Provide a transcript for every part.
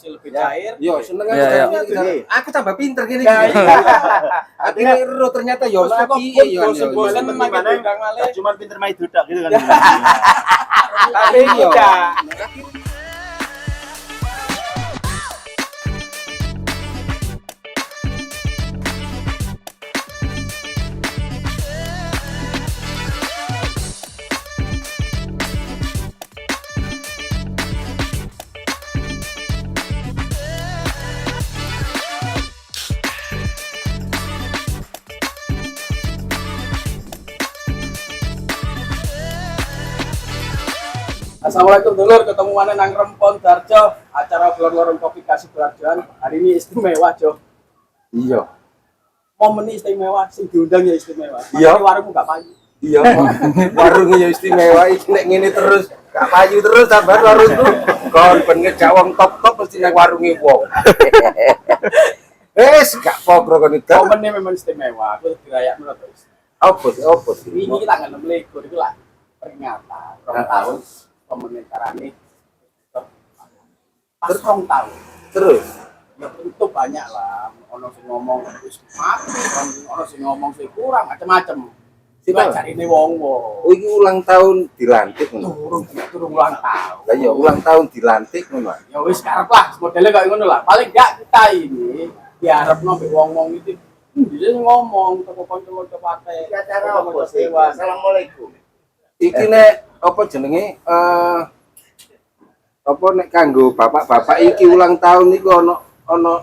lebih cair. Yo, seneng Ya, aku. Aku tambah pinter gini. Ya, iya. Akhirnya ero ternyata yo tapi yo. Bosan memakai udang malih. Cuma pinter main dudak gitu kan. Tapi Yo. tidak. Assalamualaikum dulur, ketemu mana nang Rempon Darjo, acara Blor-Loron Kopi Kasih Belajaran. Hari ini istimewa, Jo. Iya. Momen ini istimewa, sing diundang ya istimewa. Iya. Makanya warungmu gak payu. Iya. Warungnya yo istimewa iki nek ngene terus gak payu terus sampean warungku. Kon ben ngejak wong top-top mesti nang warunge wong. Gak pokro kon itu. Momen ini memang istimewa, aku dirayak menurut Apa sih? ini kita nggak nemelikur, itu lah peringatan 2 tahun pemerintahan ini. Pas 2 tahun. Terus Ya tentu banyak lah, ono sing ngomong wis mati, ono sing ngomong sing kurang macam-macam. Sila jarine wong-wong. oh iki ulang tahun dilantik ngono. Turun ulang tahun. Lah ya ulang tahun dilantik ngono. Ya wis karep lah, modelnya kayak ngono lah. Paling enggak kita ini diharapno mbek wong-wong itu bisa ngomong toko kanca-kanca partai. Acara apa sih? Assalamualaikum. Iki nek apa jenenge apa nek kanggo bapak-bapak iki ulang tahun niku ono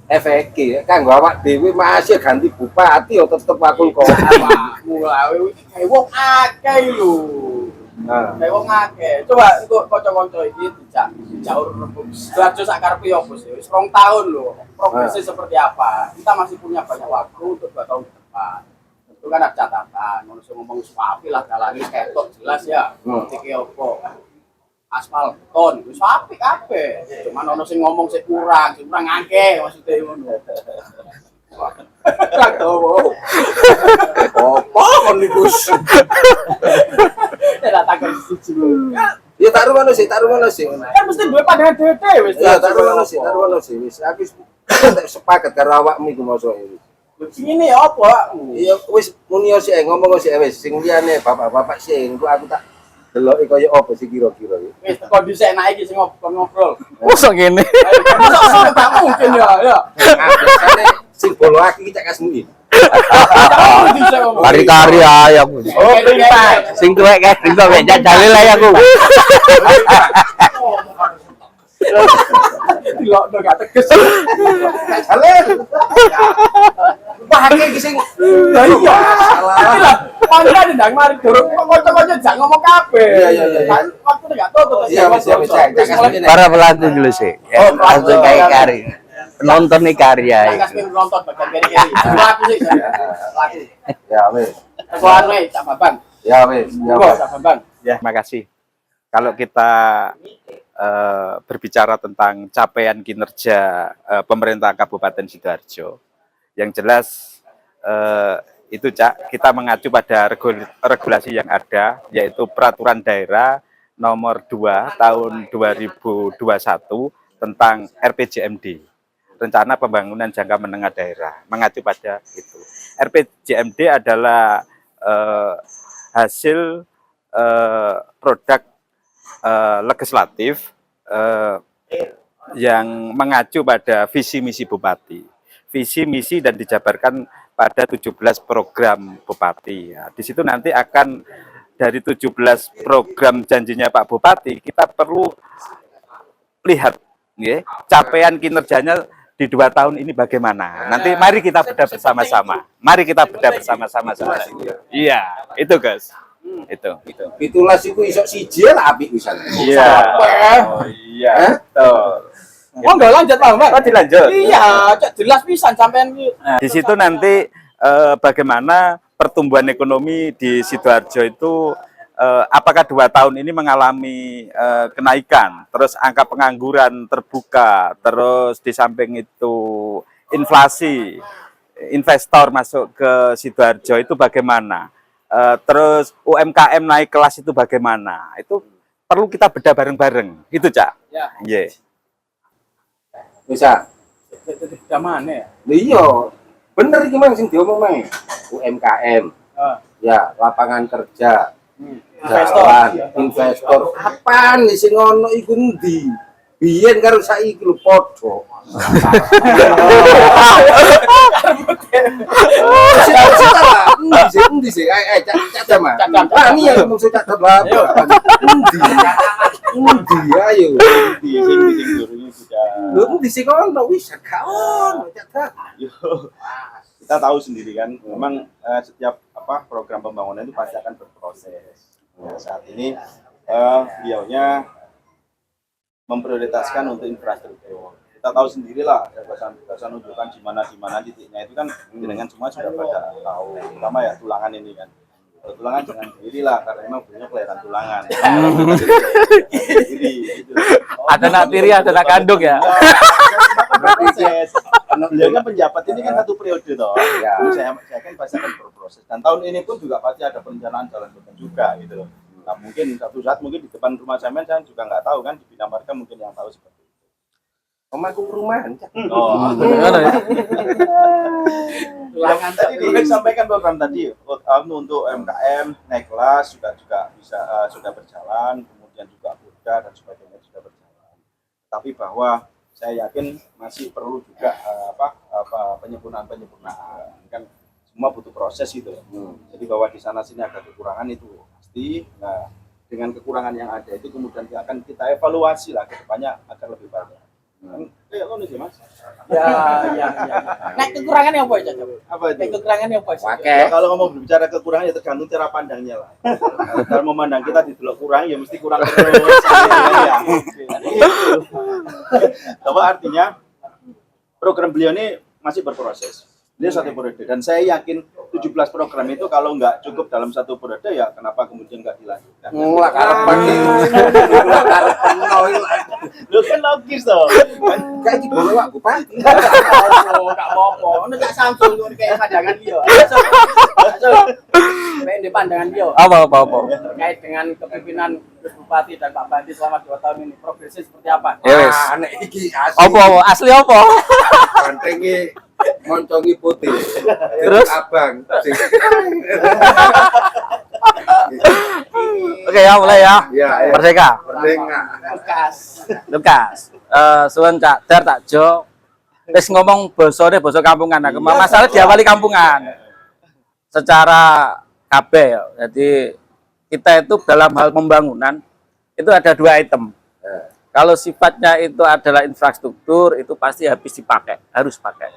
efek ya kanggo awak dhewe masih ganti bupati ya tetep aku kok. Mulai iki kayak wong akeh lho. Nah, Kayak wong akeh. Coba untuk kanca-kanca iki dijaur Sidoarjo sak karepe opo sih? Wis 2 tahun lho. Progresnya seperti apa? Kita masih punya banyak waktu untuk 2 tahun ke depan. Itu kan ada catatan, ngono sing ngomong suapi lah dalane ketok jelas ya. Iki opo? Aspal beton, wis apik kabeh. Cuman ono sing ngomong sing kurang akeh maksudnya ngono. Ragowo. apa kon niku? Ora takon siji lho. Ya taruh sih. Kan mesti duwe padha dhewe wis. Ya taruh sih wis. Aku sepakat karo awakmu iku mosok iki. Ini ya apa? Iya wis muni sih ngomong sih wis sing liyane bapak-bapak sing engko aku tak deloki kaya apa sih kira-kira iki. Wis teko dhisik nek iki sing ngobrol. Mosok ngene. Masa gak mungkin ya. Biasane sing bolo aki cek kasmu iki. Kari-kari ae aku. Oh, Sing tuwek kae iso mek jajale lah aku. Dilokno gak teges. Halen. Bahake iki sing Lah iya. Lah, pangkat ndang mari durung kanca-kanca jak ngomong kabeh. Iya. Kan waktu gak tutup. Iya, wis, cek kasmu iki. Para pelatih dulu sih. Oh, Langsung kayak kari. Penonton nih karya. Kas nonton bagian kiri-kiri. Laku sih. Laku. Ya wis. Tekoan wae Cak Babang. Ya wis. Cak Babang. Ya, makasih. Kalau kita berbicara tentang capaian kinerja pemerintah Kabupaten Sidoarjo, yang jelas itu Cak, kita mengacu pada regulasi yang ada, yaitu Peraturan Daerah Nomor 2 Tahun 2021 tentang RPJMD, Rencana Pembangunan Jangka Menengah Daerah, mengacu pada itu. RPJMD adalah hasil produk legislatif yang mengacu pada visi misi bupati, visi misi dan dijabarkan pada 17 program bupati. Ya, di situ nanti akan dari 17 program janjinya Pak Bupati, kita perlu lihat ya, capaian kinerjanya di 2 tahun ini bagaimana. Nanti mari kita bedah bersama-sama. Iya, itu guys. Itu. Pitulas iku iso siji lah apik pisan. Iya. Oh iya. Betul. Oh, enggak lanjut, Bang. Oh, dilanjut. Iya, cek jelas pisan sampean iki. Nah, di situ nanti bagaimana pertumbuhan ekonomi di Sidoarjo itu apakah 2 tahun ini mengalami kenaikan, terus angka pengangguran terbuka, terus di samping itu inflasi, investor masuk ke Sidoarjo itu bagaimana, terus UMKM naik kelas itu bagaimana, itu perlu kita bedah bareng-bareng, itu Cak. Ya. Yeah. Bisa. Udah mana ya? Iya. Bener iki Mang sing diomong Mang. UMKM. Ah, Ya, lapangan kerja. investor. Jalan, investor. Apaan nih sing ono iku endi? Biyen karo saiki lho padha. Endi sih? Cak Jama. Ah, ini yang ngomong cak Jama. Endi? Endi ayo. Lho endi sing ono wis gak ono cak Jama. Kita tahu sendiri kan, memang setiap program pembangunan itu pasti akan berproses. Nah, saat ini beliaunya memprioritaskan untuk infrastruktur. Kita tahu sendirilah gagasan unjukan di mana titiknya itu kan dengan semua sudah pada tahu, terutama ya Tulangan ini kan. Kalau Tulangan jangan sendirilah karena memang punya kelihatan Tulangan. Jadi gitu. Ada nak tiri, ada nak kandung ya. Proses. Beliau kan penjabat ini kan satu periode toh. Ya. Saya kan pasti akan berproses. Dan tahun ini pun juga pasti ada perencanaan jalan kota juga gitu. Nah mungkin satu saat mungkin di depan rumah saya juga nggak tahu kan di Bina Marga mungkin yang tahu seperti itu. Omahku perumahan cak. Oh. Tulangan Tadi disampaikan program tadi untuk UMKM naik kelas juga bisa sudah berjalan, kemudian juga Burda dan sebagainya sudah berjalan. Tapi bahwa saya yakin masih perlu juga penyempurnaan kan semua butuh proses itu. Jadi bahwa di sana sini ada kekurangan itu pasti. Nah dengan kekurangan yang ada itu kemudian akan kita evaluasi lah ke depannya agar lebih banyak. Kayak lo nih sih mas. Ya. Nah, kekurangannya apa ya, Cak? Apa itu? Kekurangannya apa sih? Pakai. Ya, kalau ngomong berbicara kekurangan ya tergantung cara pandangnya lah. Kalau memandang kita di dulu kurang ya mesti kurang terus. Ya. Bahwa artinya program beliau ini masih berproses. Dia satu periode dan saya yakin 17 program itu kalau nggak cukup dalam satu periode ya kenapa kemudian nggak dilanjutkan? Mulai karepan Lu kan logis toh. kayak gitu bawa bupati. Enggak apa-apa. Ono Cak Samsul kok kayak pandangan dia. Main di pandangan dia. Apa. Terkait dengan kepemimpinan Bupati dan Pak Bandi selama 2 tahun ini progresnya seperti apa? Ya wis. Anak iki asli. Apa asli apa? Bantengi moncongi putih. Terus? Abang. Oke ya, mulai ya. Ya, ya. Merdeka. Merdeka. Bekas. Lukas. Suwun Cak Dar tak Jo. Wis ngomong basane basa kampungan. Nah, masalah diawali kampungan. Secara KB ya. Jadi kita itu dalam hal pembangunan itu ada 2 item. Kalau sifatnya itu adalah infrastruktur itu pasti habis dipakai, harus pakai.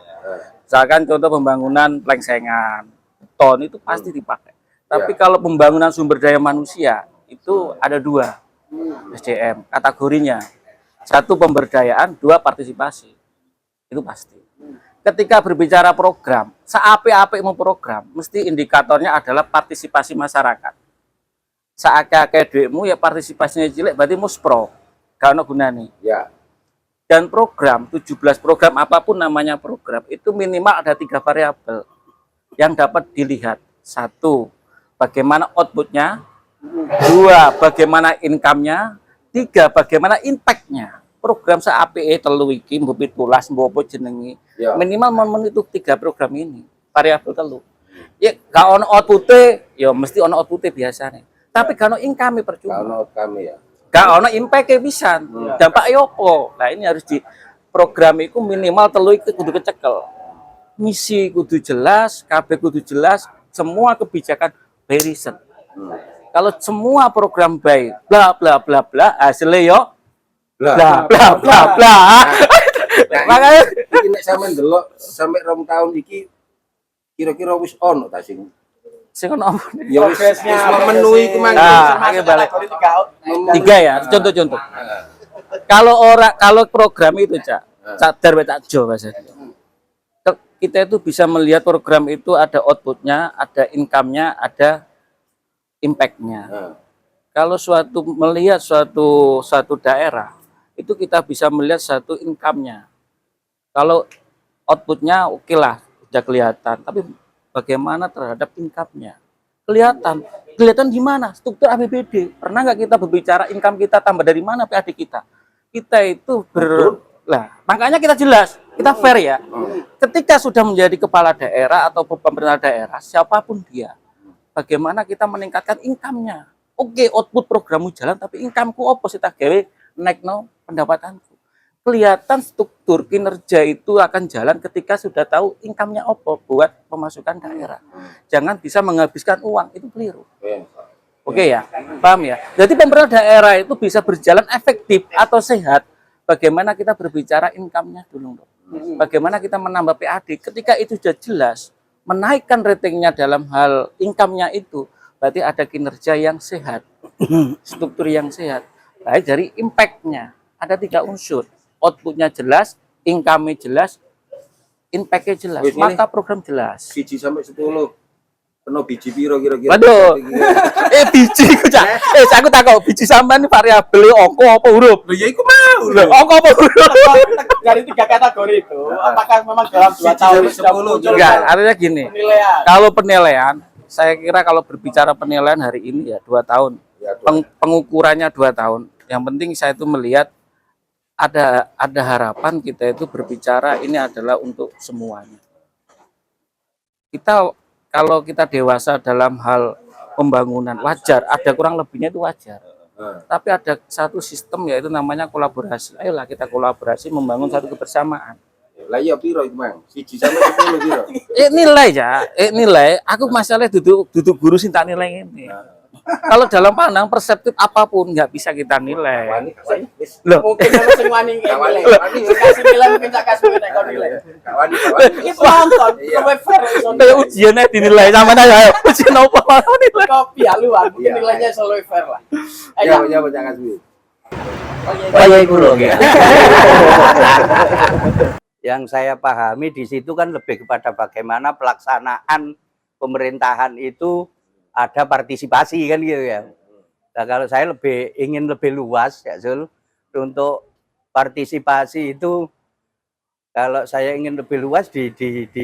Misalkan contoh pembangunan plengsengan, beton itu pasti dipakai. Tapi kalau pembangunan sumber daya manusia itu ada 2 SDM kategorinya. 1 pemberdayaan, 2 partisipasi. Itu pasti. Ketika berbicara program, seapik-apik mau program, mesti indikatornya adalah partisipasi masyarakat. Seakeh-akeh duitmu ya partisipasinya cilik berarti muspro. Gak ono gunane. Ya. Dan program 17 program apapun namanya program itu minimal ada 3 variabel yang dapat dilihat. 1, bagaimana outputnya. 2, bagaimana income-nya. 3, bagaimana impact-nya. Program seapike telu iki mbok 17 mbok apa jenenge. Ya. Minimal memenuhi itu 3 program ini. Variabel telu. Ya gak ono output-e, ya mesti ono output-e biasanya. Tapi gak ono income percuma. Kalau kami ya. Gak ono impact-e pisan. Dampaknya opo? Nah, ini harus di program itu minimal telu iki kudu kecekel. Misi kudu jelas, KB kudu jelas, semua kebijakan by riset. Kalau semua program baik, bla bla bla bla, hasilnya yo bla bla bla bla. Makanya iki nek sampean ndelok sampai 2 tahun iki kira-kira wis ono ta sing sing ono ya wis memenuhi ku mang. Ayo balik. 3 ya, contoh-contoh. Kalau program itu Cak Dar tak Jo bahasa. Kita itu bisa melihat program itu ada outputnya, ada income-nya, ada impact-nya. Kalau melihat suatu daerah itu kita bisa melihat satu income-nya. Kalau outputnya oke lah, sudah kelihatan. Tapi bagaimana terhadap income-nya? Kelihatan di mana? Struktur APBD. Pernah nggak kita berbicara income kita tambah dari mana PAD kita? Kita itu Makanya kita jelas, kita fair ya. Ketika sudah menjadi kepala daerah atau pemerintah daerah, siapapun dia, bagaimana kita meningkatkan income-nya. Oke, output programmu jalan, tapi income-ku apa sih tak gawe naikno pendapatanku. Kelihatan struktur kinerja itu akan jalan ketika sudah tahu income-nya apa buat pemasukan daerah. Jangan bisa menghabiskan uang, itu keliru. Oke ya, paham ya? Jadi pemerintah daerah itu bisa berjalan efektif atau sehat. Bagaimana kita berbicara income-nya dulu, dong. Bagaimana kita menambah PAD. Ketika itu sudah jelas, menaikkan ratingnya dalam hal income-nya itu, berarti ada kinerja yang sehat, struktur yang sehat. Baik dari impact-nya, ada 3 unsur. Output-nya jelas, income-nya jelas, impact-nya jelas, Wis, maka program jelas. 1 sampai 10. Penuh biji piro kira-kira? Waduh, biji ku cak. Aku takut biji sampean ini variabel angka apa huruf? Loh ya iku mau Loh, angka apa huruf? Dari 3 kategori itu, apakah memang dalam 2 tahun sudah muncul Enggak, artinya gini. penilaian? Kalau penilaian, saya kira kalau berbicara penilaian hari ini ya 2 tahun. Pengukurannya 2 tahun. Yang penting saya itu melihat ada harapan kita itu berbicara ini adalah untuk semuanya. Kalau kita dewasa dalam hal pembangunan wajar, ada kurang lebihnya itu wajar. Tapi ada satu sistem yaitu namanya kolaborasi. Ayolah kita kolaborasi membangun satu kebersamaan. Lah iya piro iku, Mang? 1 sampai 10 piro? Nilai ya, nilai. Aku masalah duduk guru sing tak nilai ini. Kalau dalam pandang perseptif apapun nggak bisa kita nilai. Loh, Mungkin ono sing wani Kawani, nilai. kawani. Kasih nilai mungkin tak kasih nilai. Kawani. Itu nonton, luwih fair iso kayak nilai. ujiannya dinilai sama aja. Ujian apa mau nilai? Kopi haluan, mungkin nilainya selalu fair lah. Ya, ya Pak Kasbi. Kayak itu loh ya. Yang saya pahami di situ kan lebih kepada bagaimana pelaksanaan pemerintahan itu ada partisipasi kan gitu ya. Nah, kalau saya ingin lebih luas ya Zul, untuk partisipasi itu kalau saya ingin lebih luas di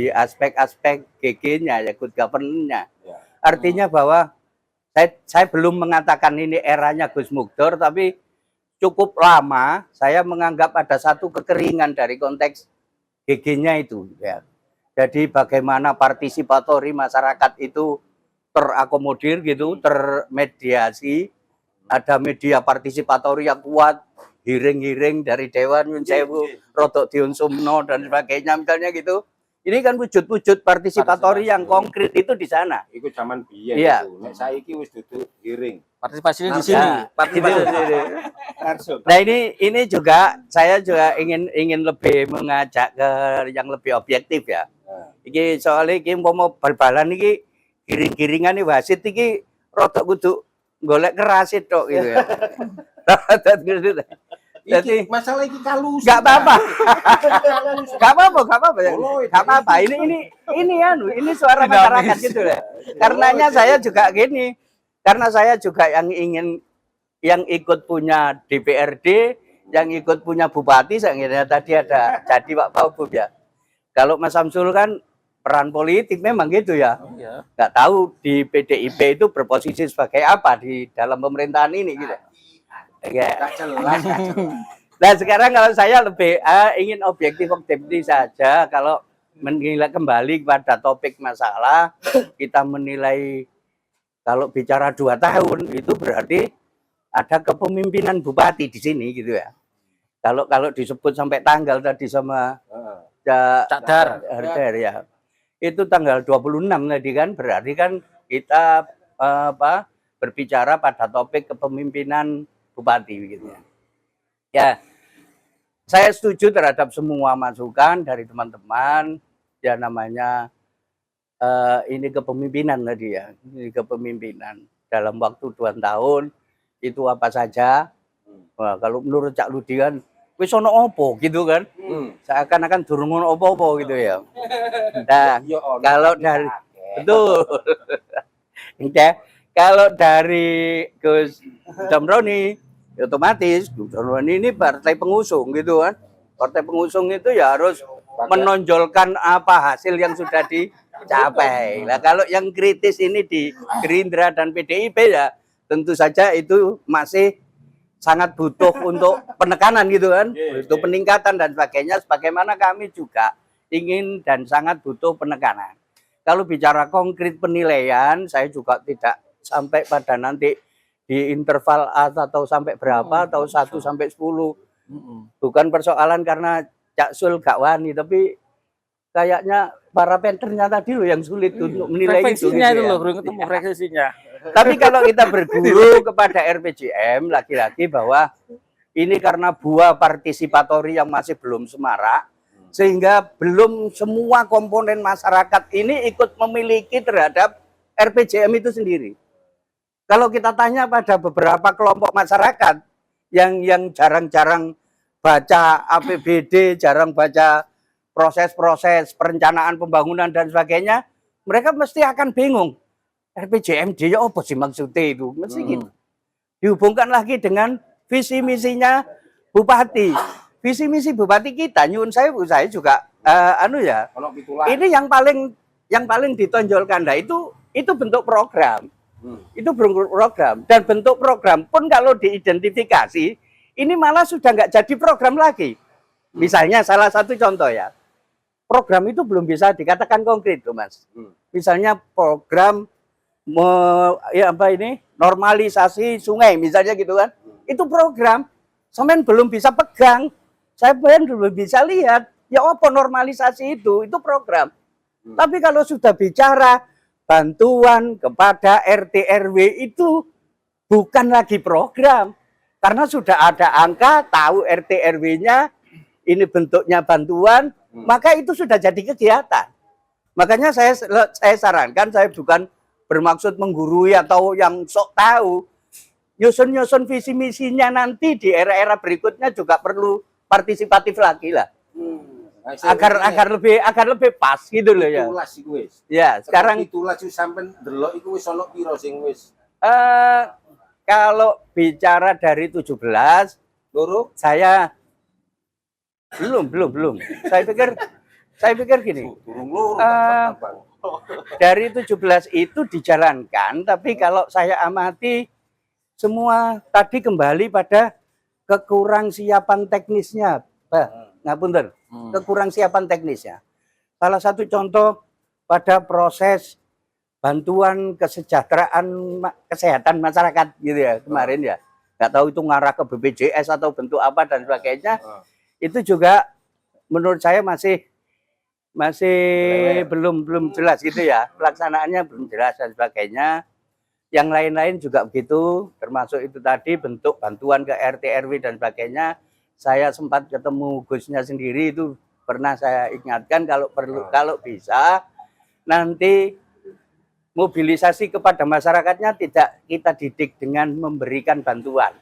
aspek-aspek GG-nya ya, good governance-nya. Artinya bahwa saya belum mengatakan ini eranya Gus Mugdor, tapi cukup lama saya menganggap ada satu kekeringan dari konteks GG-nya itu ya. Jadi bagaimana partisipatori masyarakat itu terakomodir gitu, termediasi, ada media partisipatori yang kuat, hearing dari Dewan Nyun Sewu, Rodok Diun Sumno dan sebagainya misalnya gitu. Ini kan wujud-wujud partisipatori yang konkret itu di sana. Iku zaman biyen Iya. itu. Nek saiki wis duduk giring. Partisipasinya di sini. Nah ini juga saya juga ingin lebih mengajak ke yang lebih objektif ya. Iki soalnya iki mau bal-balan iki giring-giringan nih wasit iki rodok kudu golek keras tok gitu ya. Jadi masalah iki kalus. enggak apa-apa. Enggak apa-apa. Ini suara masyarakat gitu ya. Karenanya saya juga gini. Karena saya juga yang ikut punya DPRD, yang ikut punya bupati, saya kira tadi ada jadi Pak Paubub ya. Kalau Mas Samsul kan peran politik memang gitu ya. Nggak tahu di PDIP itu berposisi sebagai apa di dalam pemerintahan ini gitu. Ya. Nah sekarang kalau saya lebih ingin objektif saja. Kalau menilai kembali pada topik masalah, kita menilai kalau bicara 2 tahun itu berarti ada kepemimpinan bupati di sini gitu ya. Kalau disebut sampai tanggal tadi sama Cak Dar ya. Itu tanggal 26 tadi kan, berarti kan kita berbicara pada topik kepemimpinan bupati gitu ya. Ya, saya setuju terhadap semua masukan dari teman-teman. Ya namanya ini kepemimpinan tadi ya, ini kepemimpinan dalam waktu 2 tahun itu apa saja. Nah, kalau menurut Cak Ludi kan, wis ono opo gitu kan, seakan-akan durung ono opo-opo gitu ya. Nah, kalau dari betul, kalau dari Gus Damroni, otomatis Gus Damroni ini partai pengusung gitu kan. Partai pengusung itu ya harus menonjolkan apa hasil yang sudah dicapai. Nah, kalau yang kritis ini di Gerindra dan PDIP ya tentu saja itu masih sangat butuh untuk penekanan gitu kan, Iya, butuh iya. peningkatan dan sebagainya. Sebagaimana kami juga ingin dan sangat butuh penekanan. Kalau bicara konkret penilaian, saya juga tidak sampai pada nanti di interval A atau sampai berapa atau 1 sampai 10. Bukan persoalan karena Cak Sul gak wani, tapi kayaknya para painternya tadi loh yang sulit untuk menilai itu. Frekuensinya Gitu itu ya. loh, belum ketemu frekuensinya. Tapi kalau kita berguru kepada RPJM lagi-lagi bahwa ini karena buah partisipatori yang masih belum semarak, sehingga belum semua komponen masyarakat ini ikut memiliki terhadap RPJM itu sendiri. Kalau kita tanya pada beberapa kelompok masyarakat yang jarang-jarang baca APBD, jarang baca proses-proses perencanaan pembangunan dan sebagainya, mereka mesti akan bingung. RPJMD ya apa sih maksudnya itu? Mesti gitu. Dihubungkan lagi dengan visi misinya Bupati. Visi misi Bupati kita, nyuwun saya juga Ono pitulah. ini yang paling ditonjolkan. Nah, itu bentuk program. Itu bentuk program, dan bentuk program pun kalau diidentifikasi ini malah sudah nggak jadi program lagi. Misalnya salah satu contoh ya, program itu belum bisa dikatakan konkret tuh Mas. Misalnya program normalisasi sungai misalnya gitu kan, itu program sampean belum bisa pegang, saya belum bisa lihat ya apa normalisasi itu program. Tapi kalau sudah bicara bantuan kepada RT RW itu bukan lagi program, karena sudah ada angka, tahu RT RW-nya ini bentuknya bantuan, maka itu sudah jadi kegiatan. Makanya saya sarankan, saya bukan bermaksud menggurui atau yang sok tahu. Nyusun-nyusun visi misinya nanti di era-era berikutnya juga perlu partisipatif lagi lah. Agar lebih pas gitu loh ya. Pitulas iku wis. Ya, sekarang pitulas iku sampean ndelok iku wis ono piro sing wis kalau bicara dari 17 loro? saya belum. Saya pikir gini. Durung loro. Bang. Dari 17 itu dijalankan, tapi kalau saya amati semua tadi kembali pada kekurangsiapan teknisnya. Ngapunten, kekurangsiapan teknisnya. Salah satu contoh pada proses bantuan kesejahteraan kesehatan masyarakat gitu ya kemarin ya. Nggak tahu itu ngarah ke BPJS atau bentuk apa dan sebagainya. Itu juga menurut saya masih belum jelas gitu ya, pelaksanaannya belum jelas dan sebagainya. Yang lain-lain juga begitu, termasuk itu tadi bentuk bantuan ke RT RW dan sebagainya. Saya sempat ketemu Gusnya sendiri, itu pernah saya ingatkan kalau bisa nanti mobilisasi kepada masyarakatnya tidak kita didik dengan memberikan bantuan,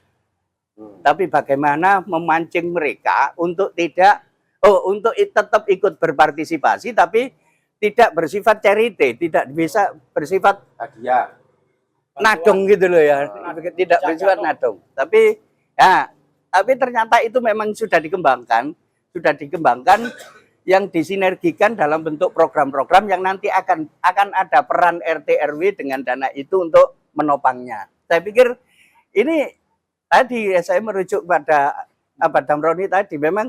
tapi bagaimana memancing mereka untuk tetap ikut berpartisipasi, tapi tidak bersifat charity, tidak bisa bersifat Hadiah. nadong gitu loh ya, tidak bersifat nadong. Tapi ternyata itu memang sudah dikembangkan yang disinergikan dalam bentuk program-program yang nanti akan ada peran RT RW dengan dana itu untuk menopangnya. Saya pikir ini tadi saya merujuk pada Abah Damroni tadi, memang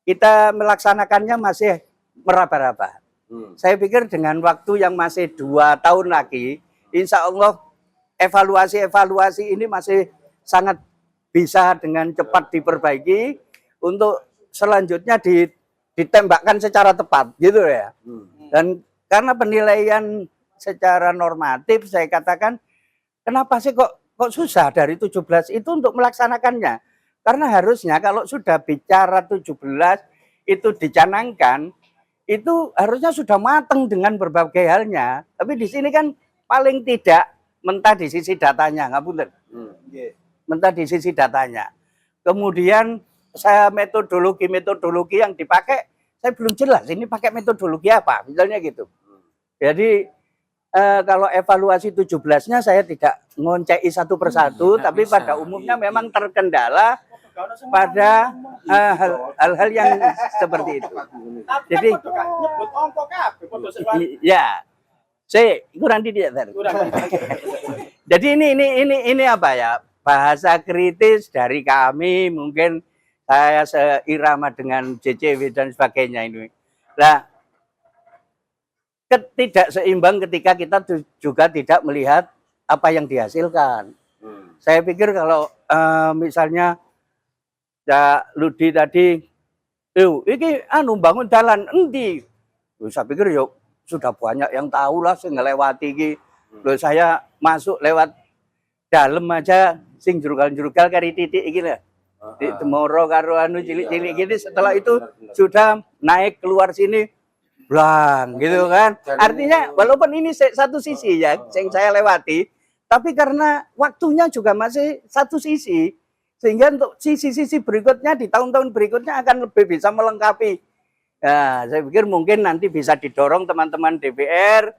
kita melaksanakannya masih meraba-raba. Saya pikir dengan waktu yang masih 2 tahun lagi, insya Allah evaluasi ini masih sangat bisa dengan cepat diperbaiki untuk selanjutnya ditembakkan secara tepat gitu ya. Dan karena penilaian secara normatif, saya katakan kenapa sih kok susah dari 17 itu untuk melaksanakannya. Karena harusnya kalau sudah bicara 17 itu dicanangkan, itu harusnya sudah matang dengan berbagai halnya. Tapi di sini kan paling tidak mentah di sisi datanya, ngapunten. Mentah di sisi datanya. Kemudian saya metodologi yang dipakai, saya belum jelas ini pakai metodologi apa, misalnya gitu. Jadi kalau evaluasi 17-nya saya tidak ngoncei satu persatu, tapi pada umumnya memang terkendala pada hal-hal yang seperti itu. Jadi ya, saya kurang tidak. Jadi ini apa ya? bahasa kritis dari kami, mungkin saya seirama dengan JCW dan sebagainya ini. Nah, ketidakseimbang ketika kita juga tidak melihat apa yang dihasilkan. Saya pikir kalau misalnya Ludi tadi, ini bangun jalan endi? Saya pikir yuk sudah banyak yang tahu lah, saya ngelewati ini. Saya masuk lewat dalam aja, sing jurukal-jurukal kari titik ini lah. Di Temoro karo anu cilik-cilik gini, setelah itu sudah naik keluar sini, blang gitu kan. Artinya walaupun ini satu sisi ya, yang saya lewati, tapi karena waktunya juga masih satu sisi, sehingga untuk sisi-sisi berikutnya di tahun-tahun berikutnya akan lebih bisa melengkapi. Nah, saya pikir mungkin nanti bisa didorong teman-teman DPR,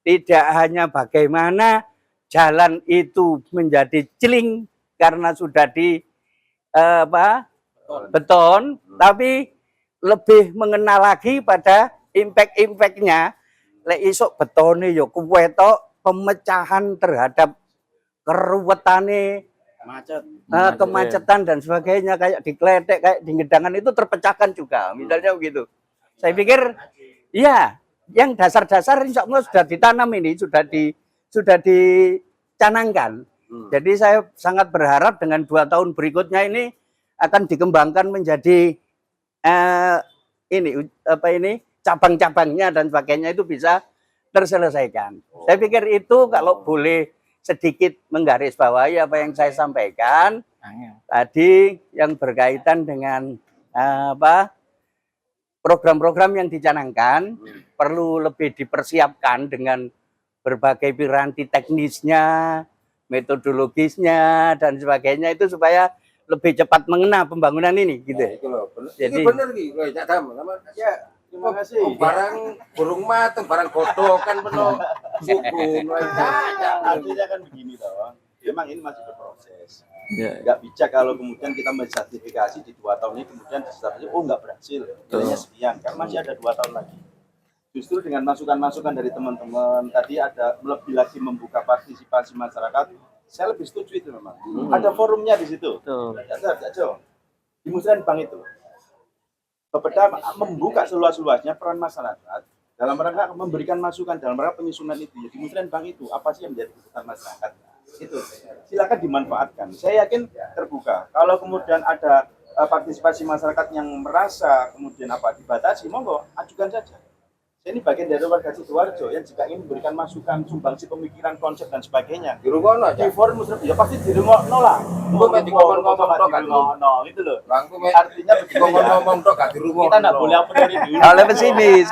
tidak hanya bagaimana jalan itu menjadi celing karena sudah di beton, tapi lebih mengenal lagi pada impact-impactnya. Lek isok betone yo kuwe tok pemecahan terhadap keruwetane, kemacetan dan sebagainya, kayak di Kletek, kayak di Gedangan itu terpecahkan juga, misalnya begitu. Saya pikir ya yang dasar-dasar insya Allah sudah ditanam ini, sudah dicanangkan. Jadi saya sangat berharap dengan 2 tahun berikutnya ini akan dikembangkan menjadi cabang-cabangnya dan sebagainya itu bisa terselesaikan. Saya pikir itu kalau boleh sedikit menggarisbawahi apa yang saya sampaikan tadi yang berkaitan dengan program-program yang dicanangkan perlu lebih dipersiapkan dengan berbagai piranti teknisnya, metodologisnya dan sebagainya itu supaya lebih cepat mengena pembangunan ini gitu. Jadi bener iki kowe Cak Dam. Ya, terima kasih. Barang burung mateng, barang godokan penuh suku. Artinya kan begini toh. Memang ini masih berproses. Nggak bijak kalau kemudian kita mensertifikasi di 2 tahun ini kemudian disertifikasi, nggak berhasil, nilainya sekian, karena masih ada 2 tahun lagi. Justru dengan masukan-masukan dari teman-teman tadi ada lebih lagi membuka partisipasi masyarakat, saya lebih setuju itu memang. Ada forumnya di situ. Di Musrenbang itu. Bapeda membuka seluas-luasnya peran masyarakat dalam rangka memberikan masukan dalam rangka penyusunan itu. Di Musrenbang itu apa sih yang menjadi kebutuhan masyarakat? Itu silakan dimanfaatkan. Saya yakin terbuka. Kalau kemudian ada partisipasi masyarakat yang merasa kemudian dibatasi, monggo ajukan saja. Saya ini bagian dari warga Sidoarjo yang juga ingin memberikan masukan, sumbangsi pemikiran, konsep dan sebagainya. Di rumah Di forum Muslim ya pasti di rumah lah. Engko mek ngomong-ngomong tok kan. Itu loh. Bangku mek Artinya begini ya. ngomong-ngomong tok gak di rumah. Kita enggak boleh apa dari dulu. Kalau pesimis.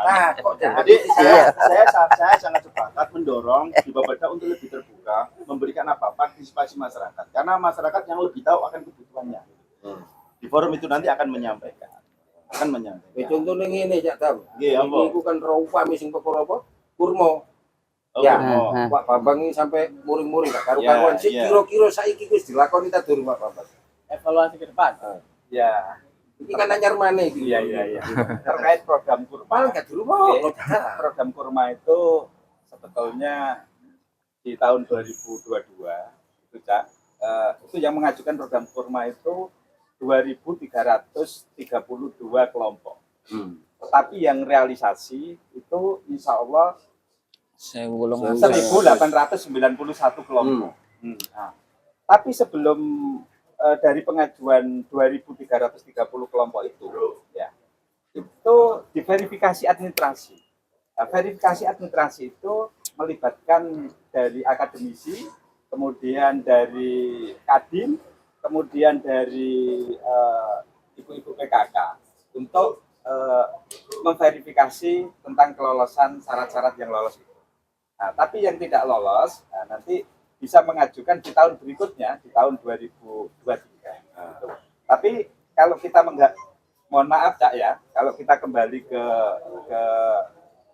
Nah, kok Jadi saya sangat sepakat mendorong di Bapeda untuk lebih terbuka, memberikan partisipasi masyarakat. Karena masyarakat yang lebih tahu akan kebutuhannya. Di forum itu nanti akan menyampaikan. Contohnya ngene Cak Dam. Nggih, apa? Iku kan rupa sing perkara apa? Kurma. Ya, Pak Bambang ini sampai muring-muring gak karu-karuan sih. Kira-kira saiki wis dilakoni ta durung Pak Bambang? Evaluasi ke depan. Ya. Ini kan anyar maneh iki. Iya. Terkait program kurma. Paling gak di rumah. Program kurma itu sebetulnya di tahun 2022 itu Cak, itu yang mengajukan program kurma itu 2.332 kelompok. Tetapi yang realisasi itu insya Allah 1.891 kelompok. Nah, tapi sebelum dari pengajuan 2.330 kelompok itu, ya, itu diverifikasi administrasi. Nah, verifikasi administrasi itu melibatkan dari akademisi, kemudian dari Kadin, kemudian dari ibu-ibu PKK untuk memverifikasi tentang kelolosan syarat-syarat yang lolos itu. Nah, tapi yang tidak lolos nanti bisa mengajukan di tahun berikutnya, di tahun 2023. Tapi kalau kita mohon maaf Cak ya, kalau kita kembali ke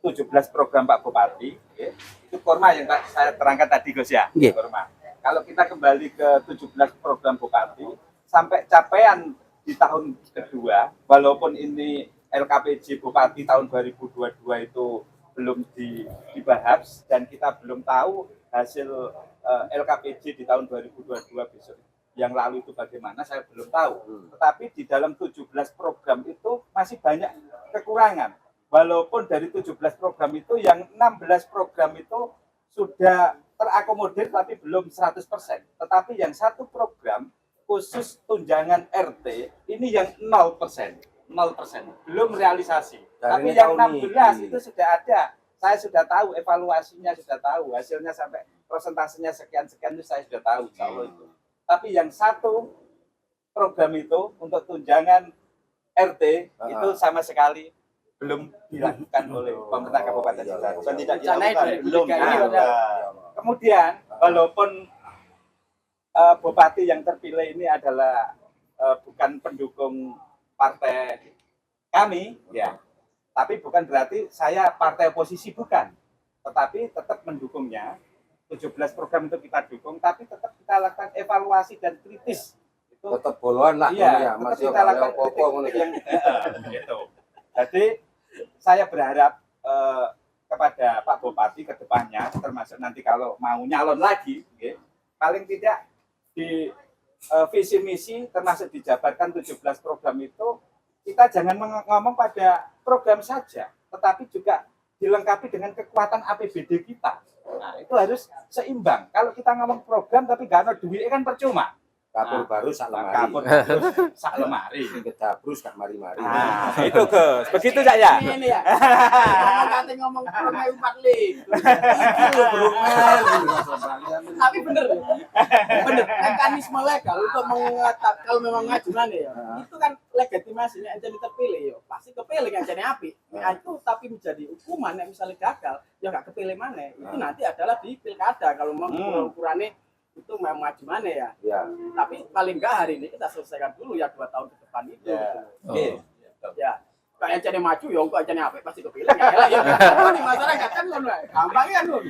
17 program Pak Bupati, ya, itu kurma yang saya terangkan tadi Gus ya, kurma. Kalau kita kembali ke 17 program Bupati, sampai capaian di tahun kedua, walaupun ini LKPJ Bupati tahun 2022 itu belum dibahas dan kita belum tahu hasil LKPJ di tahun 2022 besok yang lalu itu bagaimana saya belum tahu. Tetapi di dalam 17 program itu masih banyak kekurangan. Walaupun dari 17 program itu yang 16 program itu sudah terakomodir tapi belum 100%. Tetapi yang satu program khusus tunjangan RT ini yang 0%. 0%. Belum realisasi. Tapi yang 16 itu sudah ada. Saya sudah tahu evaluasinya, sudah tahu hasilnya sampai persentasenya sekian-sekian itu saya sudah tahu. Insya Allah itu. Tapi yang satu program itu untuk tunjangan RT itu sama sekali belum dilakukan oleh pemerintah Kabupaten Sidoarjo. Bukan tidak Rencananya dilakukan, belum. 2023 ini Kemudian walaupun bupati yang terpilih ini adalah bukan pendukung partai kami, ya, tapi bukan berarti saya partai oposisi, bukan, tetapi tetap mendukungnya. 17 program itu kita dukung, tapi tetap kita lakukan evaluasi dan kritis. Itu Tetap boloan lah iya, ya, tetap masih kita lakukan kritik yang gitu. Jadi saya berharap kepada Pak Bupati ke depannya, termasuk nanti kalau mau nyalon lagi, ya, paling tidak di visi misi termasuk dijabarkan 17 program itu, kita jangan ngomong pada program saja, tetapi juga dilengkapi dengan kekuatan APBD kita. Nah, itu harus seimbang. Kalau kita ngomong program tapi gak ada duit kan percuma. kapur baru sak lemari. Kapur terus sak lemari. Kedabrus gak mari-mari. Nah, itu Gus. Begitu Cak ya? Ini ya. Ngomong program 45. Tapi bener, mekanisme legal untuk mengatakan kalau memang ngajuan ya, itu kan legitimasinya ente terpilih ya, pasti kepilih kan jadi api. Nah, itu tapi menjadi hukuman yang misalnya gagal, ya nggak kepilih mana. Itu nanti adalah di pilkada kalau memang ukurannya itu memang maju mana ya. Ya. Tapi paling nggak hari ini kita selesaikan dulu ya 2 tahun ke depan itu. Ya. Gitu. Ya. Kayak jadi maju ya, kok jadi apa pasti kepilih ya. Ya. Di masyarakat kan loh, gampang kan loh.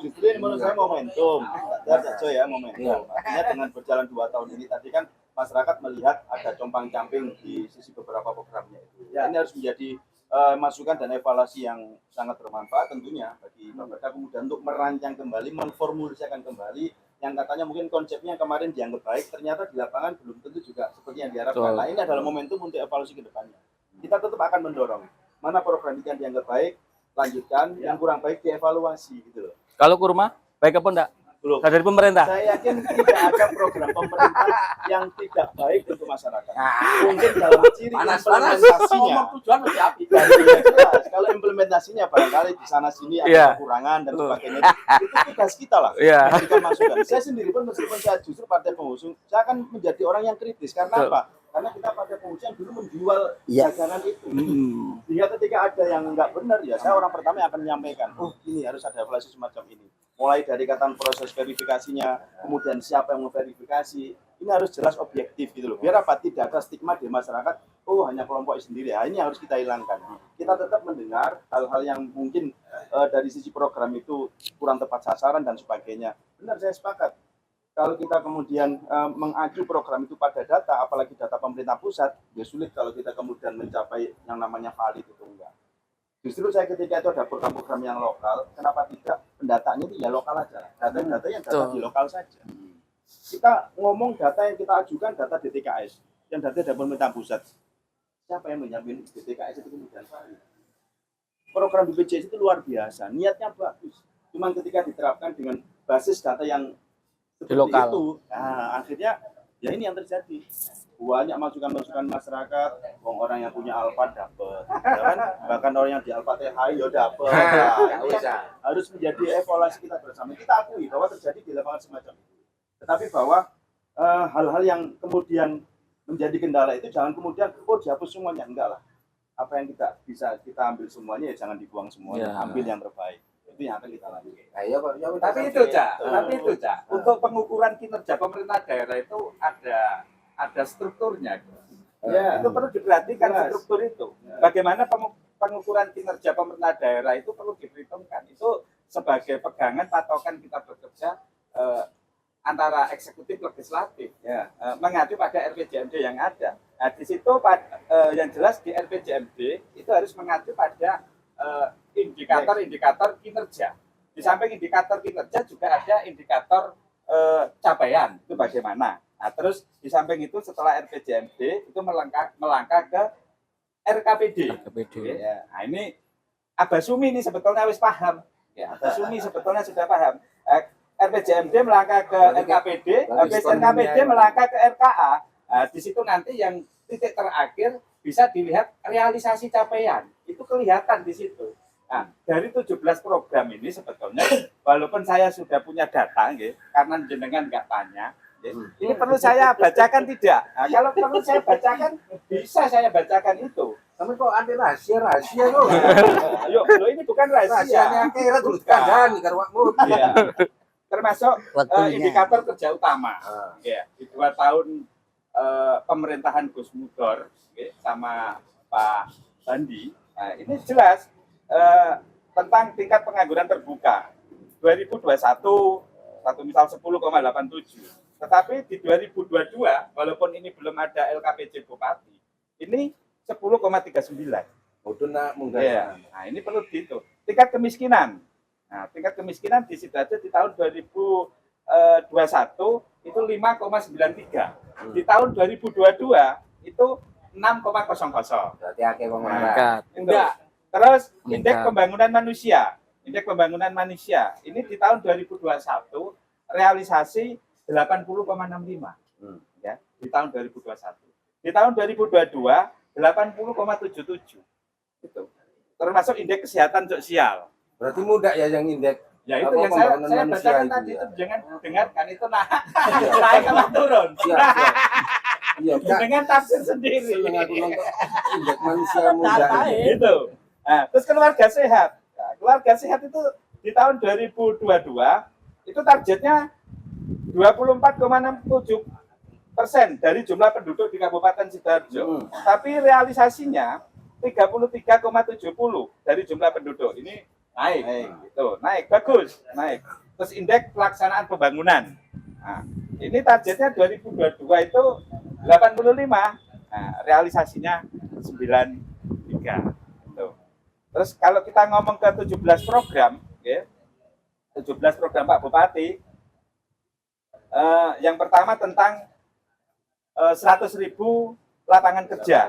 Justru ini menurut saya momentum. Ya momentum. Artinya dengan berjalan 2 tahun ini tadi kan masyarakat melihat ada compang-camping di sisi beberapa programnya itu. Ya, ini harus menjadi masukan dan evaluasi yang sangat bermanfaat tentunya bagi Bapeda kemudian untuk merancang kembali, memformulasikan kembali yang katanya mungkin konsepnya kemarin dianggap baik, ternyata di lapangan belum tentu juga seperti yang diharapkan. Nah, ini adalah momentum untuk evaluasi ke depannya. Kita tetap akan mendorong mana program yang dianggap baik, lanjutkan, yang kurang baik dievaluasi gitu loh. Kalau kurma, baik apa enggak? Belum. Dari pemerintah. Saya yakin tidak ada program pemerintah yang tidak baik untuk masyarakat. Mungkin dalam ciri implementasinya. Ngomong tujuan lebih api. Kalau implementasinya barangkali di sana sini ada Iya. kekurangan dan sebagainya. Itu tugas kita lah. Iya. Memberikan masukan. Saya sendiri pun meskipun saya justru partai pengusung, saya akan menjadi orang yang kritis. Karena apa? Karena kita partai pengusung dulu menjual jajanan itu. Sehingga ketika ada yang nggak benar ya, saya orang pertama yang akan menyampaikan, oh ini harus ada evaluasi semacam ini. Mulai dari kata proses verifikasinya, kemudian siapa yang memverifikasi, ini harus jelas objektif gitu loh. Biar apa? Tidak ada stigma di masyarakat, oh hanya kelompok sendiri. Nah, ini harus kita hilangkan. Kita tetap mendengar hal-hal yang mungkin dari sisi program itu kurang tepat sasaran dan sebagainya. Benar, saya sepakat. Kalau kita kemudian mengacu program itu pada data, apalagi data pemerintah pusat, ya sulit kalau kita kemudian mencapai yang namanya valid itu enggak. Justru saya ketika itu ada program-program yang lokal, kenapa tidak pendataannya itu ya lokal aja. Data-data yang data di lokal saja. Kita ngomong data yang kita ajukan data DTKS, yang data dari pemerintah pusat. Siapa yang menjamin DTKS itu kemudian valid? Program BPJS itu luar biasa, niatnya bagus. Cuman ketika diterapkan dengan basis data yang seperti lokal itu, nah akhirnya ya ini yang terjadi. Banyak masukan-masukan masyarakat, orang yang punya Alfa dapat, ya kan? Bahkan orang yang di Alfa THI ya dapat. Harus menjadi evaluasi kita bersama. Kita akui bahwa terjadi di lapangan semacam itu. Tetapi bahwa hal-hal yang kemudian menjadi kendala itu jangan kemudian dihapus semuanya, enggak lah. Apa yang kita bisa kita ambil semuanya ya jangan dibuang semuanya, ambil yang terbaik. Itu yang akan kita lakukan. Tapi itu Cak, untuk pengukuran kinerja pemerintah daerah itu ada strukturnya. Ya, Itu perlu diperhatikan struktur itu. Bagaimana pengukuran kinerja pemerintah daerah itu perlu diperhitungkan. Itu sebagai pegangan patokan kita bekerja antara eksekutif legislatif, ya, mengacu pada RPJMD yang ada. Nah, di situ yang jelas di RPJMD itu harus mengacu pada indikator-indikator kinerja. di samping indikator kinerja juga ada indikator capaian itu bagaimana. Nah, terus di samping itu setelah RPJMD itu melangkah ke RKPD. Ya, nah ini Abah Sumi ini sebetulnya wis paham. Ya, Abah Sumi sebetulnya sudah paham. RPJMD melangkah ke RKPD, habis RKPD melangkah ke RKA. Nah, di situ nanti yang titik terakhir bisa dilihat realisasi capaian. Itu kelihatan di situ. Nah, dari 17 program ini sebetulnya walaupun saya sudah punya data nggih, karena jenengan nggak tanya, ini perlu saya bacakan tidak? Nah, kalau perlu saya bacakan, bisa saya bacakan itu. Kamu kok anti rahasia kok. Ayo, lo ini bukan rahasia. Rahasianya akhirat dulu kandhani karo awakmu. Iya. Termasuk Waktunya. indikator kerja utama. Ya, di 2 tahun pemerintahan Gus Mudor sama Pak Bandi. Nah, ini jelas tentang tingkat pengangguran terbuka. 2021 satu misal 10,87. Tetapi di 2022 walaupun ini belum ada LKPJ Bupati, ini 10,39. Udah nak munggah. Ya. Nah, ini perlu dihitung. Tingkat kemiskinan. Nah, tingkat kemiskinan di situ aja di tahun 2021 itu 5,93. Di tahun 2022 itu 6,00. Berarti akeh wong marah. Meningkat. Enggak. Terus indeks Meningkat. pembangunan manusia. Indeks pembangunan manusia ini di tahun 2021 realisasi 80,65. Ya, di tahun 2021. Di tahun 2022 80,77. Itu. Termasuk indeks kesehatan sosial. Berarti mudah ya yang indeks. Ya itu Apa, yang saya pembangunan manusia bacakan itu, tadi ya. itu jangan dengarkan itu naik sama turun. Siap, siap. Iya, Kak. Dengan tafsir sendiri. Seneng aku nonton indeks manusia muda ini. Gitu. Nah, terus keluarga sehat. Nah, keluarga sehat itu di tahun 2022 itu targetnya 24,67% dari jumlah penduduk di Kabupaten Sidoarjo. Tapi realisasinya 33,70 dari jumlah penduduk. Ini naik, gitu. Naik, bagus, naik. Terus indeks pelaksanaan pembangunan. Nah, ini targetnya 2022 itu 85. Nah, realisasinya 93. Gitu. Terus kalau kita ngomong ke 17 program, ya, 17 program Pak Bupati, yang pertama tentang 100.000 lapangan kerja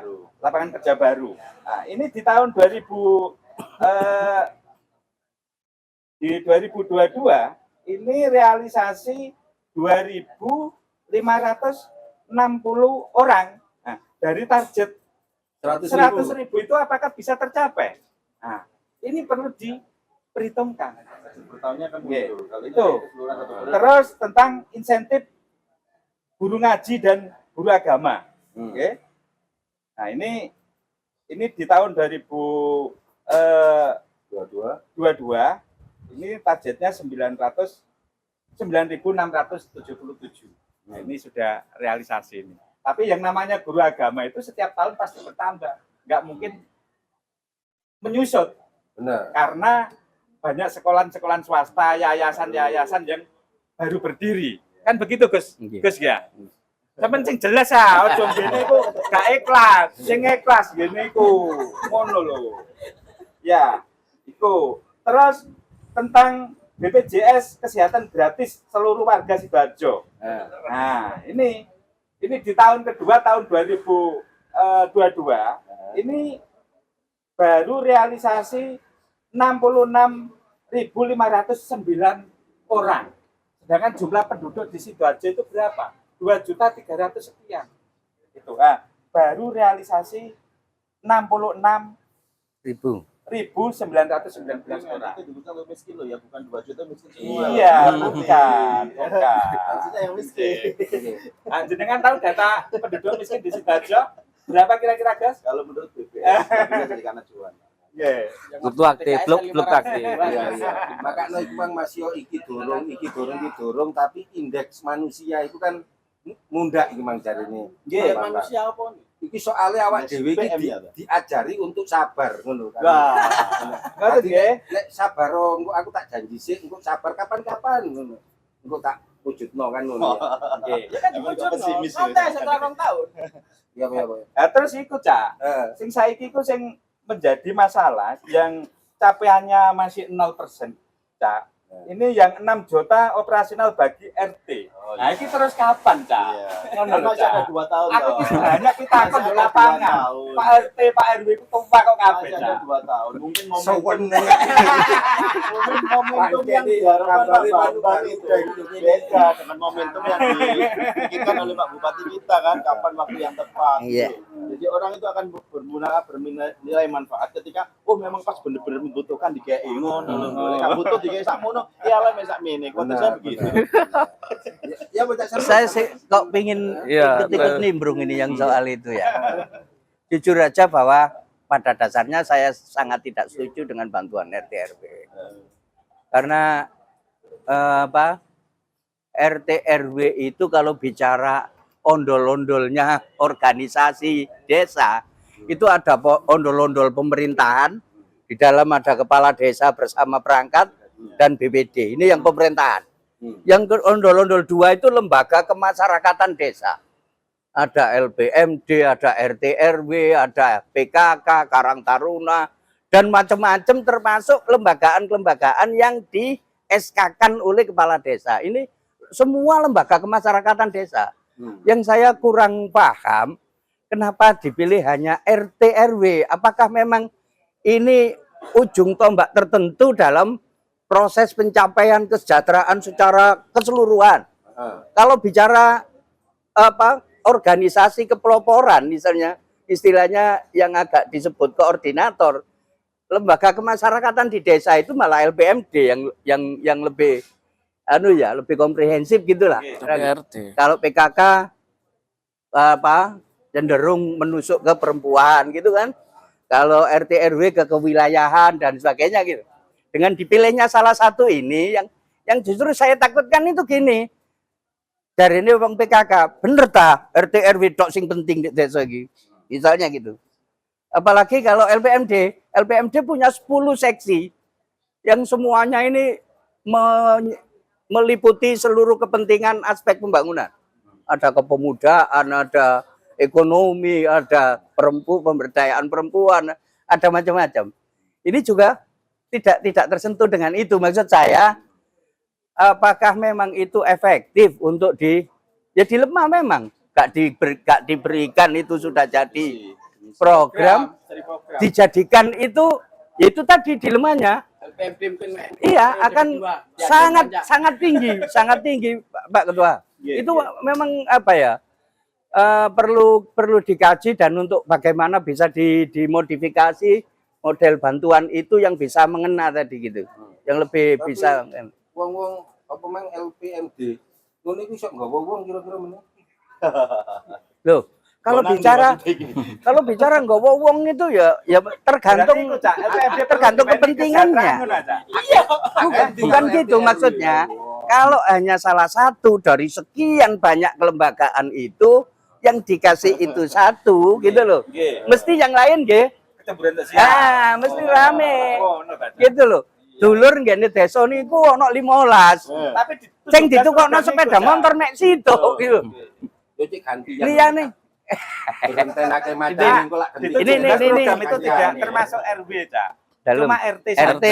baru. Nah, ini di tahun 2022 ini realisasi 2.560 orang. Nah, dari target 100.000 itu apakah bisa tercapai? Nah, ini perlu diperhitungkan. Bertahunnya kan Oke, muncul. Kalau itu. keseluruhan atau berat, Terus tentang insentif guru ngaji dan guru agama. Oke. Nah, ini di tahun 2022 ini targetnya 9.677. Nah, ini sudah realisasi ini. Tapi yang namanya guru agama itu setiap tahun pasti bertambah. Nggak mungkin menyusut. Benar. Karena banyak sekolah-sekolah swasta, yayasan-yayasan yang baru berdiri. Kan begitu, Gus? Iya. Gus ya? Sampeyan sing jelas ah, ojo ngene iku gak ikhlas. Sing ikhlas ngene iku. Ngono lho. Ya, iku. Terus tentang BPJS kesehatan gratis seluruh warga Sidoarjo. Nah, ini di tahun kedua tahun 2022 ini baru realisasi 66.509 orang. Sedangkan jumlah penduduk di Sidoarjo itu berapa? 2.300.000 sekian. Itu. Nah, baru realisasi 66.919 orang. itu dibuka untuk miskin loh ya, bukan 2 juta miskin semua. Iya, bukan. Maksudnya yang miskin. Nah, jenengan tahu data penduduk miskin di Sidoarjo berapa kira-kira, Gas? Kalau menurut BPS bisa jadi karena cuan. Iya. Fluktuatif, fluktuatif. Iya, iya. Makanya itu Bang Mas yo iki dorong, tapi indeks manusia itu kan munda iki Mang jarine. Nggih, manusia apa nih? Iki soalnya awak dhewe iki PM ya, Bang? diajari untuk sabar ngono kan. Wah. Ngoten Tadi nggih. lek sabar engko aku tak janji sih engko sabar kapan-kapan ngono. Engko tak wujudno kan ngono ya. Nggih. Ya kan Emang diwujudno. pesimis Santai ya. setelah 2 tahun. Iya iya. Nah, terus iku, Cak. Sing saiki iku sing menjadi masalah yang capaiannya masih 0%, Cak. Ini yang 6 juta operasional bagi RT. Nah, ini terus kapan, Cak? Iya. Ngono Kan lho, masih ada Cak. 2 tahun. Aku toh. ki banyak kita Masih kon di ada 2 lapangan. tahun. Pak RT, Pak RW ku tumpah kok kabeh, Masih ada Cak. 2 tahun. Mungkin Sowan momentum yang diharapkan Pak Bambang itu beda dengan momentum yang dipikirkan oleh Pak Bupati kita kan, kapan waktu yang tepat. Iya. Jadi orang itu akan bernilai manfaat ketika memang pas bener-bener membutuhkan di kayak ngono. Nek butuh di kayak sakmono, ya lah sak mene. Kuwi saya begitu. Ya bocah seru. Saya sih kok pingin Iya, ikut-ikut nimbrung ini yang soal itu ya. Jujur aja bahwa pada dasarnya saya sangat tidak setuju dengan bantuan RT RW. Karena RT RW itu kalau bicara ondol-ondolnya organisasi desa, itu ada ondol-ondol pemerintahan, di dalam ada kepala desa bersama perangkat dan BPD. Ini yang pemerintahan. Yang ondol-ondol 2 itu lembaga kemasyarakatan desa. Ada LPMD, ada RT RW, ada PKK, Karang Taruna, dan macam-macam termasuk lembagaan-lembagaan yang di SK-kan oleh kepala desa. Ini semua lembaga kemasyarakatan desa. Yang saya kurang paham, kenapa dipilih hanya RT RW? Apakah memang ini ujung tombak tertentu dalam proses pencapaian kesejahteraan secara keseluruhan? Kalau bicara organisasi kepeloporan, misalnya istilahnya yang agak disebut koordinator, lembaga kemasyarakatan di desa itu malah LPMD yang lebih lebih komprehensif gitulah. RT. Kalau PKK cenderung menusuk ke perempuan gitu kan. Kalau RT RW ke kewilayahan dan sebagainya gitu. Dengan dipilihnya salah satu ini yang justru saya takutkan itu gini. Dari ini wong PKK, bener ta RT RW tok sing penting di desa iki. Misalnya gitu. Apalagi kalau LPMD punya 10 seksi yang semuanya ini meliputi seluruh kepentingan aspek pembangunan. Ada kepemudaan, ada ekonomi, ada pemberdayaan perempuan, ada macam-macam. Ini juga tidak tersentuh dengan itu. Maksud saya, apakah memang itu efektif untuk dilemah memang. Gak diberikan itu sudah jadi program, dijadikan itu tadi dilemahnya. Iya, akan sangat tinggi Pak Ketua. Itu memang perlu dikaji dan untuk bagaimana bisa dimodifikasi model bantuan itu yang bisa mengena tadi gitu. Yang lebih Tapi, bisa wong apa mang LPMD. Ngono iku iso nggawa wong kira-kira meneh. loh. Kalau bicara nggawa wong itu ya tergantung kepentingannya. Iya, bukan gitu maksudnya. Kalau hanya salah satu dari sekian banyak kelembagaan itu yang dikasih itu satu gitu loh. Mesti yang lain nggih. Mesti rame. Gitu loh. Dulur ngene desa niku ana 15. Tapi Sing ditukokno sepeda motor mek situ gitu. Yo cek ganti Liyane Rentenake macam engko lak ganti. Ini. program itu tidak termasuk RW, Cak. dalam Cuma RT saja. RT,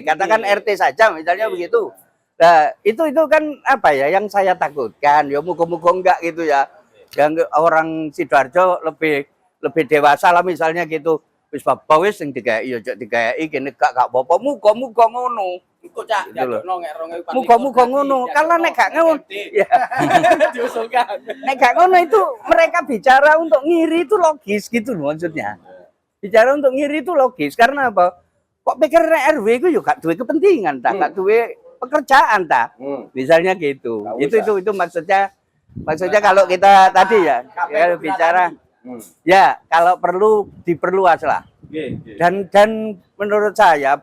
katakan RT saja misalnya begitu. Nah, itu kan yang saya takutkan. Ya muga-muga enggak gitu ya. Yang orang Sidoarjo lebih dewasa lah misalnya gitu. Wis bapak wis sing digaeki ya cek digaeki kene gak apa-apa. Muga-muga ngono. Iku Cak, Gitu loh. diadokno nek 2024. Muga-muga ngono. Kalau nek gak ngono, ya. Diusulkan. Nek gak ngono itu mereka bicara untuk ngiri itu logis gitu loh maksudnya. Bicara untuk ngiri itu logis karena apa? Kok pikir RW itu juga gak duwe kepentingan tak, gak duwe pekerjaan tak. Misalnya gitu. Itu maksudnya kalau kita tadi ya kalau bicara ya kalau perlu diperluas lah. Dan menurut saya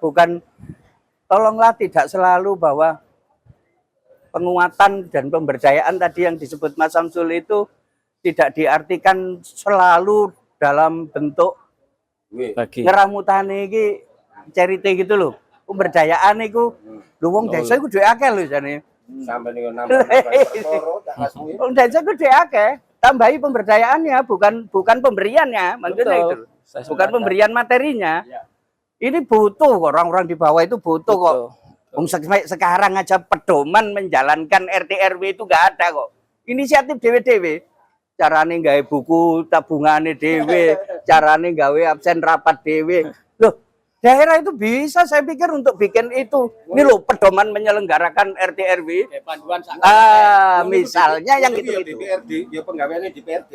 tolonglah tidak selalu bahwa penguatan dan pemberdayaan tadi yang disebut Mas Samsul itu tidak diartikan selalu dalam bentuk Bagi. ngeramutane iki charity gitu loh. Pemberdayaan iku lho wong desa iku dhuwit akeh lho jane. Sampai nih nambah perkara tak kasih. Wong desa iku dhuwit akeh. Tambahi pemberdayaannya bukan pemberiannya, maksudnya itu. Bukan pemberian materinya. Ini butuh orang-orang di bawah itu butuh kok. Sekarang aja pedoman menjalankan RT RW itu nggak ada kok. Inisiatif dewe-dewe. Carane gawe buku tabungane dewe, carane gawe absen rapat dewe. Loh, daerah itu bisa saya pikir untuk bikin itu. Ini loh pedoman menyelenggarakan RT RW. Kayak panduan sak. Misalnya yang Itu itu. DPRD, ya penggaweannya DPRD.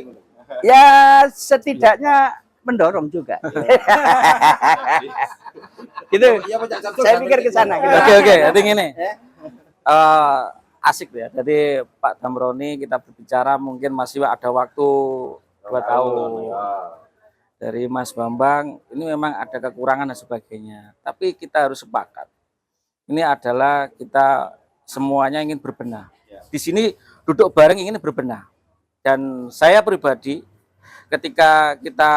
Ya setidaknya mendorong juga. Gitu. Iya, Pak Cak, Saya pikir ke sana. Gitu. Oke, jadi gini. Asik ya. Jadi Pak Damroni kita berbicara mungkin masih ada waktu 2 tahun. Dari Mas Bambang ini memang ada kekurangan dan sebagainya. Tapi kita harus sepakat. Ini adalah kita semuanya ingin berbenah. Di sini duduk bareng ingin berbenah. Dan saya pribadi ketika kita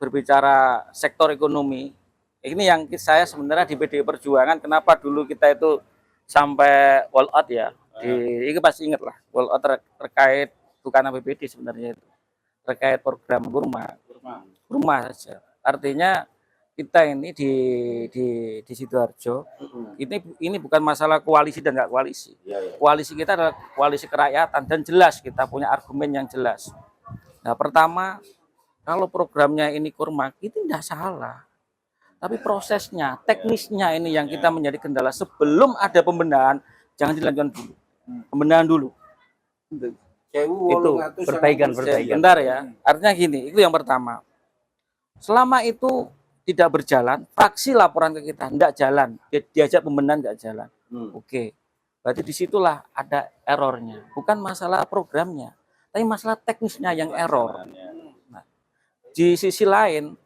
berbicara sektor ekonomi, ini yang saya sebenarnya di PDI Perjuangan kenapa dulu kita itu sampai all out ya. Ini pasti ingat lah, all out terkait bukan APBD sebenarnya itu. Terkait program rumah saja. Artinya kita ini di Sidoarjo ini bukan masalah koalisi dan nggak koalisi. Koalisi kita adalah koalisi kerakyatan dan jelas kita punya argumen yang jelas. Nah, pertama kalau programnya ini kurma itu tidak salah. Tapi prosesnya, teknisnya ini yang kita menjadi kendala. Sebelum ada pembenahan, jangan dilanjutkan dulu. Pembenahan dulu. Itu perbaikan. Bentar ya. Artinya gini, itu yang pertama. Selama itu tidak berjalan, fraksi laporan ke kita, tidak jalan. Diajak pembenahan, tidak jalan. Oke. Berarti disitulah ada errornya. Bukan masalah programnya, tapi masalah teknisnya yang error. Nah, di sisi lain,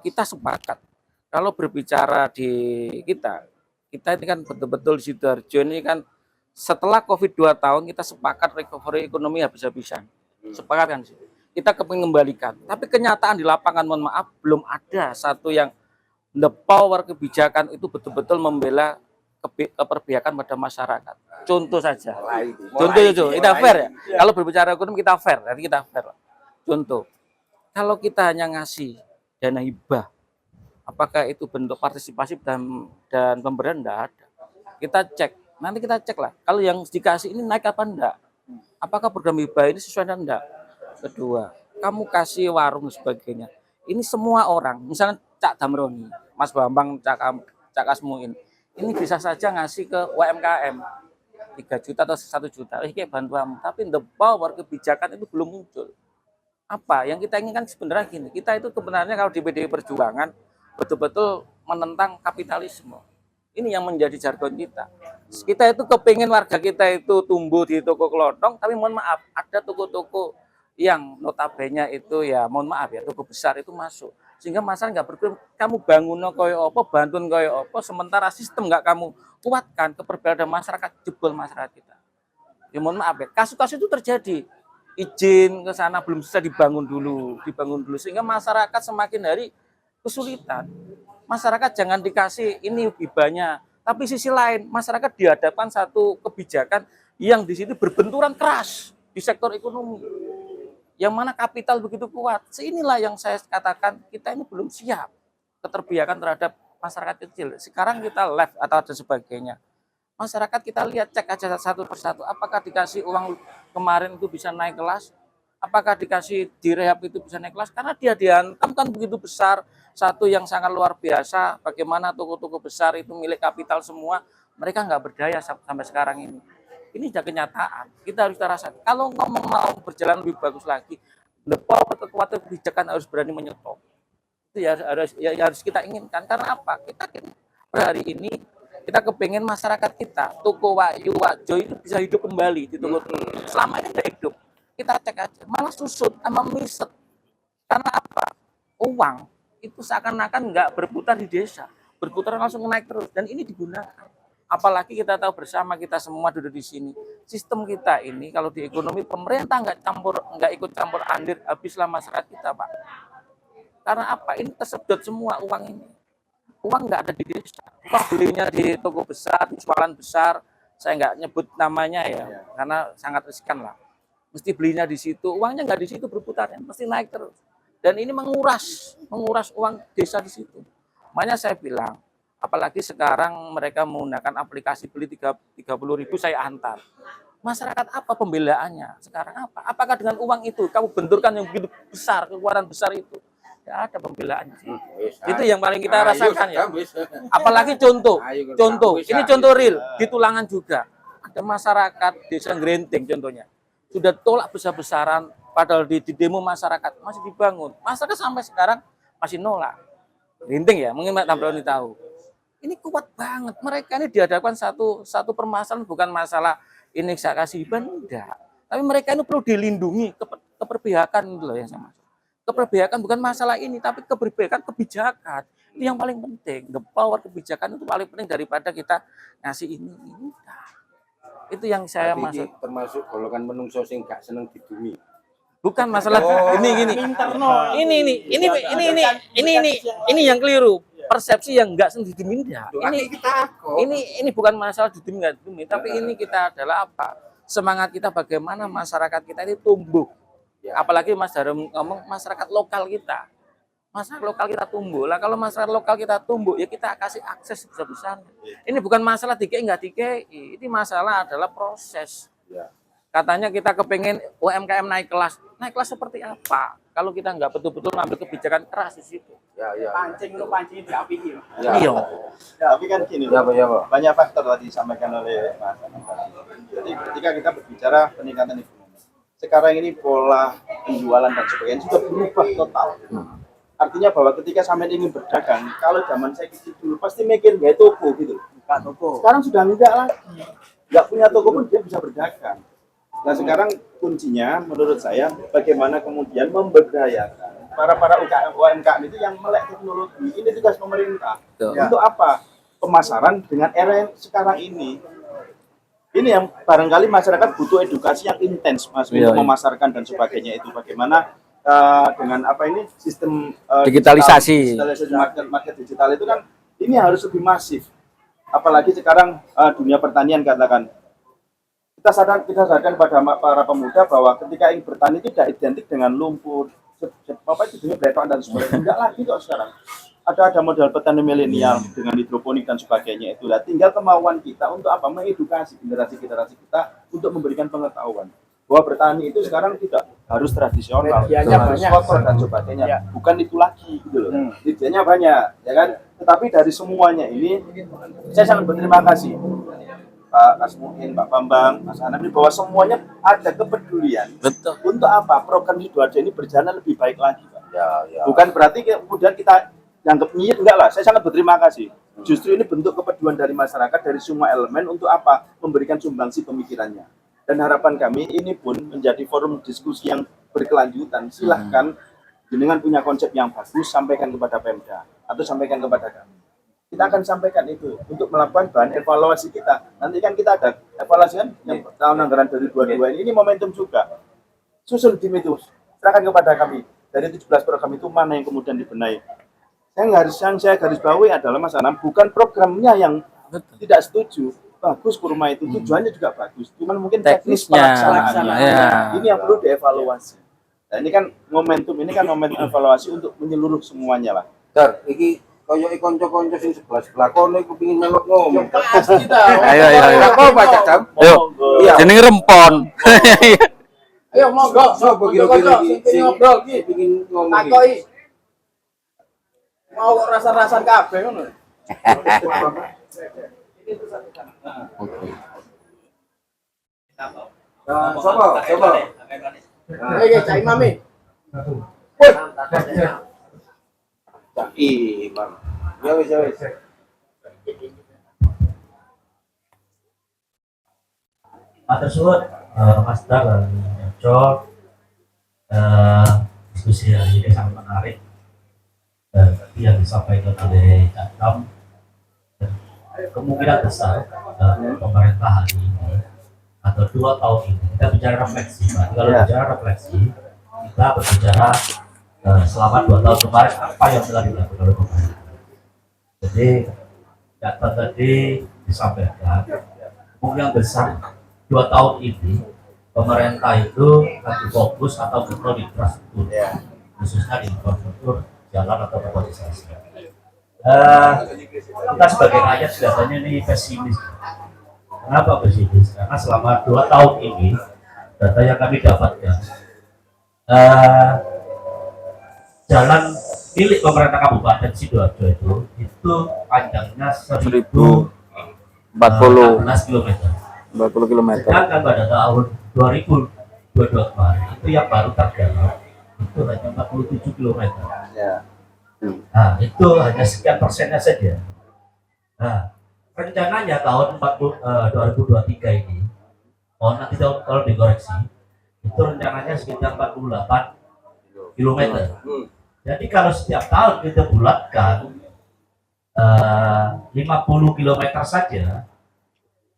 kita sepakat kalau berbicara di kita ini kan betul-betul di Sidoarjo ini kan setelah COVID 2 tahun kita sepakat recovery ekonomi habis-habisan. Sepakat kan sih. Kita kepingin kembalikan. Tapi kenyataan di lapangan mohon maaf belum ada satu yang the power kebijakan itu betul-betul membela keperbiakan pada masyarakat. Contoh saja. Contoh itu kita fair ya. Kalau berbicara ekonomi kita fair, nanti kita fair. Contoh. Kalau kita hanya ngasih dana hibah, apakah itu bentuk partisipasi dan pemberian? Enggak ada. Kita cek, nanti kita cek lah. Kalau yang dikasih ini naik apa enggak? Apakah program hibah ini sesuai dan enggak? Kedua, kamu kasih warung dan sebagainya. Ini semua orang, misalnya Cak Damroni, Mas Bambang, Cak Asmuin, ini bisa saja ngasih ke UMKM 3 juta atau 1 juta. Kayak bantuan, tapi the power kebijakan itu belum muncul. Apa yang kita inginkan sebenarnya gini, kita itu sebenarnya kalau di PDI Perjuangan betul-betul menentang kapitalisme. Ini yang menjadi jargon kita. Kita itu kepingin warga kita itu tumbuh di toko kelontong, tapi mohon maaf ada toko-toko yang notabene itu ya mohon maaf ya toko besar itu masuk. Sehingga masyarakat nggak berpikir kamu bangun koyo apa, bantuan koyo apa, sementara sistem nggak kamu kuatkan keperbedaan masyarakat, jebol masyarakat kita. Ya mohon maaf ya, kasus-kasus itu terjadi. Izin ke sana belum bisa dibangun dulu sehingga masyarakat semakin hari kesulitan. Masyarakat jangan dikasih ini hibahnya, tapi sisi lain masyarakat dihadapkan satu kebijakan yang di situ berbenturan keras di sektor ekonomi. Yang mana kapital begitu kuat. Inilah yang saya katakan kita ini belum siap keterbiakan terhadap masyarakat kecil. Sekarang kita live atau ada sebagainya. Masyarakat kita lihat cek aja satu persatu, apakah dikasih uang kemarin itu bisa naik kelas, apakah dikasih direhab itu bisa naik kelas, karena dia dihantam kan begitu besar, satu yang sangat luar biasa, bagaimana toko-toko besar itu milik kapital semua, mereka nggak berdaya sampai sekarang ini. Ini sudah kenyataan, kita harus rasakan. Kalau ngomong mau berjalan lebih bagus lagi, the power kekuatan kebijakan harus berani menyetop. Itu ya harus kita inginkan, karena apa? Kita per hari ini kita kepengen masyarakat kita, toko Wahyu, Wajo itu bisa hidup kembali di toko selama ini tidak hidup. Kita cek aja, malah susut sama miset. Karena apa? Uang itu seakan-akan nggak berputar di desa, berputar langsung naik terus, dan ini digunakan. Apalagi kita tahu bersama kita semua duduk di sini, sistem kita ini kalau di ekonomi pemerintah nggak ikut campur andir, habislah masyarakat kita, Pak. Karena apa? Ini tersedot semua uang ini. Uang nggak ada di desa. Uang belinya di toko besar, di jualan besar. Saya nggak nyebut namanya ya, karena sangat riskan lah. Mesti belinya di situ, uangnya nggak di situ berputarnya, mesti naik terus. Dan ini menguras uang desa di situ. Makanya saya bilang, Apalagi sekarang mereka menggunakan aplikasi beli 30.000 saya antar. Masyarakat apa pembelaannya? Sekarang apa? Apakah dengan uang itu kamu benturkan yang begitu besar, kekuatan besar itu? Tidak ada pembelaannya. Itu yang paling kita rasakan ya. Apalagi contoh, ini contoh real di Tulangan juga. Ada masyarakat desa Grenting contohnya. Sudah tolak besar-besaran, padahal di demo masyarakat masih dibangun. Masyarakat sampai sekarang masih nolak. Grenting ya, mungkin Mbak Tambroni tahu. Ini kuat banget. Mereka ini dihadapkan satu permasalahan, bukan masalah ini saya kasih beban, enggak. Tapi mereka ini perlu dilindungi, keperpihakan itu loh yang sama. Keperpihakan bukan masalah ini, tapi keperpihakan kebijakan. Ini yang paling penting. The power kebijakan itu paling penting daripada kita ngasih ini. Enggak. Itu yang saya maksud. Termasuk golongan menungso sing gak seneng didumi. Bukan masalah ini. Ini yang keliru. Persepsi yang enggak sendiri diminta. Ini bukan masalah didumi enggak didumi, tapi ini kita adalah apa? Semangat kita bagaimana masyarakat kita ini tumbuh. Apalagi Mas Darum ngomong masyarakat lokal kita. Masyarakat lokal kita tumbuh. Lah kalau masyarakat lokal kita tumbuh, ya kita kasih akses sebesar-besarnya. Ini bukan masalah DKI enggak DKI, ini masalah adalah proses. Katanya kita kepengen UMKM naik kelas. Naik kelas seperti apa? Kalau kita nggak betul-betul ngambil kebijakan keras di situ. Pancing di api ini. Iya. Tapi kan gini, banyak faktor tadi disampaikan oleh Mas Anam tadi. Jadi ketika kita berbicara peningkatan ekonomi, sekarang ini pola penjualan dan sebagainya sudah berubah total. Artinya bahwa ketika sampai ingin berdagang, kalau zaman saya kecil dulu pasti mikir nggak toko gitu. Sekarang sudah enggak lagi. Nggak punya toko pun dia bisa berdagang. Nah sekarang kuncinya menurut saya bagaimana kemudian memberdayakan para UMKM itu yang melek teknologi. Ini tugas pemerintah. Untuk apa? Pemasaran dengan era yang sekarang ini. Ini yang barangkali masyarakat butuh edukasi yang intens Mas untuk memasarkan dan sebagainya itu. Bagaimana dengan apa ini sistem Digitalisasi. Market digital itu kan ini harus lebih masif. Apalagi sekarang dunia pertanian katakan. Kita sadarkan pada para pemuda bahwa ketika ingin bertani tidak identik dengan lumpur, apa itu dunia beretoan dan sebagainya. Tidak lagi kok sekarang. Ada model petani milenial dengan hidroponik dan sebagainya itu. Tinggal kemauan kita untuk apa? Mengedukasi generasi-generasi kita untuk memberikan pengetahuan bahwa bertani itu sekarang tidak harus tradisional, harus kotor dan sebagainya. Bukan itu lagi gitu loh. Ideanya banyak, ya kan? Tetapi dari semuanya ini saya sangat berterima kasih. Pak Kasmuin, Pak Bambang, Mas Anam ini bahwa semuanya ada kepedulian. Betul. Untuk apa? Program Sidoarjo ini berjalan lebih baik lagi, Pak. Bukan berarti kemudian kita dianggap nyit, enggak lah. Saya sangat berterima kasih. Justru ini bentuk kepedulian dari masyarakat, dari semua elemen untuk apa? Memberikan sumbangsi pemikirannya. Dan harapan kami ini pun menjadi forum diskusi yang berkelanjutan. Silahkan dengan punya konsep yang bagus, sampaikan kepada Pemda atau sampaikan kepada kami. Kita akan sampaikan itu untuk melakukan bahan evaluasi kita. Nanti kan kita ada evaluasi kan yang tahun anggaran 2022 ini momentum juga. Susun tim itu, serahkan kepada kami. Dari 17 program itu mana yang kemudian dibenahi. Yang saya garis bawahi adalah Mas Anam, bukan programnya yang tidak setuju. Bagus kurma itu, tujuannya juga bagus. Cuman mungkin teknis pelaksanaannya. Ini yang perlu dievaluasi. Nah ini kan momentum evaluasi untuk menyeluruh semuanya lah. Iki koyo konco-konco sing sebelah kono iku pengin melok ngomong. Ayo. Apa baca Dam? Iya. Jenenge rempon. Ayo monggo, Sopo kira-kira iki ngobrol iki. pengin ngomong. Takoki. Mau rasa-rasan kabeh ngono. Sopo? Iki Cak Imam. Imam. Ya wis. Matur suwun Mas Dar dan Jo, diskusi hari ini sangat menarik. Tadi yang disampaikan oleh Cak Dam, kemungkinan besar pemerintah hari ini atau 2 tahun ini kita bicara refleksi. Kalau bicara refleksi, kita berbicara selama 2 tahun kemarin apa yang telah dilakukan oleh pemerintah. Jadi data tadi disampaikan kemungkinan besar 2 tahun ini pemerintah itu lagi fokus atau betul di infrastruktur, khususnya di infrastruktur jalan atau urbanisasi. kita sebagai rakyat kelihatannya ini pesimis. Kenapa pesimis? Karena selama 2 tahun ini data yang kami dapatkan, jalan milik pemerintah Kabupaten Sidoarjo itu panjangnya 1014 km. 40 km. Sedangkan pada tahun 2022 kemarin itu yang baru tergarap itu hanya 47 km. Ya. Nah, itu hanya sekian persennya saja. Nah, rencananya tahun 2023 ini, nanti kalau dikoreksi, itu rencananya sekitar 48 km. Jadi kalau setiap tahun kita bulatkan 50 km saja,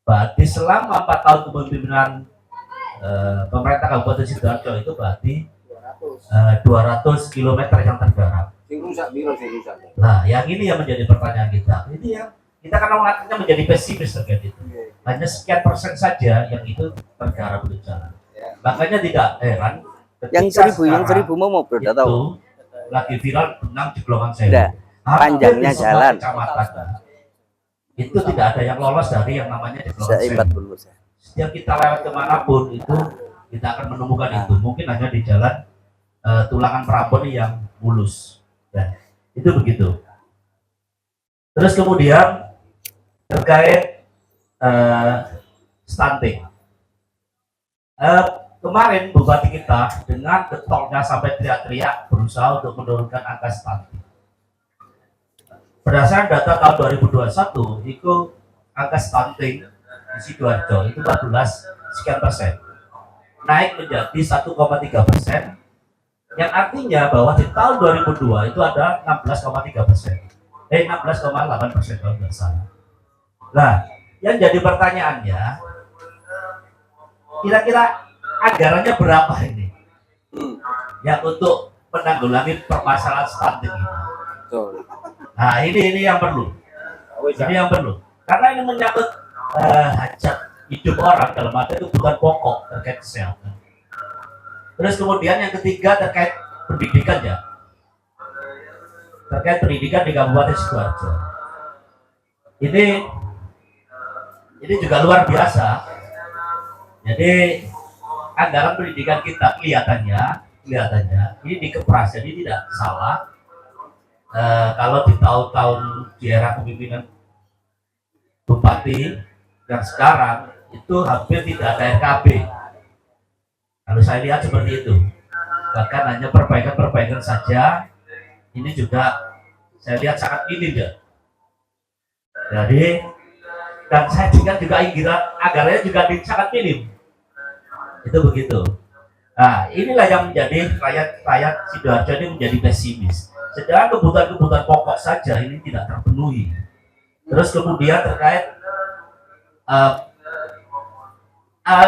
berarti selama 4 tahun kepemimpinan pemerintah Kabupaten Sidoarjo itu berarti 200 km yang tergarap. Nah, yang ini yang menjadi pertanyaan kita. Ini yang kita kan mengatakannya menjadi pesimis terkait itu. Hanya sekian persen saja yang itu tergarap di jalan. Makanya tidak heran Yang 1000 mau bro, udah tahu. itu lagi viral tentang jeglongan sewu. Udah, panjangnya Hampir di semua jalan. kecamatan itu tidak ada yang lolos dari yang namanya jeglongan Bisa sewu. 40%. Setiap kita lewat kemanapun itu kita akan menemukan itu. Mungkin hanya di jalan Tulangan Prabon yang mulus. Ya, itu begitu. Terus kemudian terkait stunting. Kemarin bupati kita dengan getolnya sampai teriak-teriak berusaha untuk menurunkan angka stunting. Berdasarkan data tahun 2021 itu angka stunting di Sidoarjo itu 14% naik menjadi 1,3%, yang artinya bahwa di tahun 2002 itu ada 16,3%, 16,8% kalau tidak salah. Nah, yang jadi pertanyaannya, kira-kira anggarannya berapa ini? Yang untuk menanggulangi permasalahan stunting ini. Nah, ini yang perlu. Ini yang perlu. Karena ini menyangkut hajat hidup orang, dalam arti kebutuhan pokok terkait kesehatan. Terus kemudian yang ketiga terkait pendidikan ya. Terkait pendidikan di Kabupaten Sidoarjo. Ini juga luar biasa. Jadi anggaran pendidikan kita kelihatannya ini dikepras, jadi tidak salah. Kalau di tahun-tahun di era kepemimpinan bupati yang sekarang itu hampir tidak ada RKB. Kalau saya lihat seperti itu, bahkan hanya perbaikan-perbaikan saja. Ini juga saya lihat sangat minim ya. Jadi dan saya juga anggarannya juga sangat minim. Itu begitu. Nah, inilah yang menjadi rakyat Sidoarjo ini menjadi pesimis. Sedangkan kebutuhan-kebutuhan pokok saja ini tidak terpenuhi. Terus kemudian terkait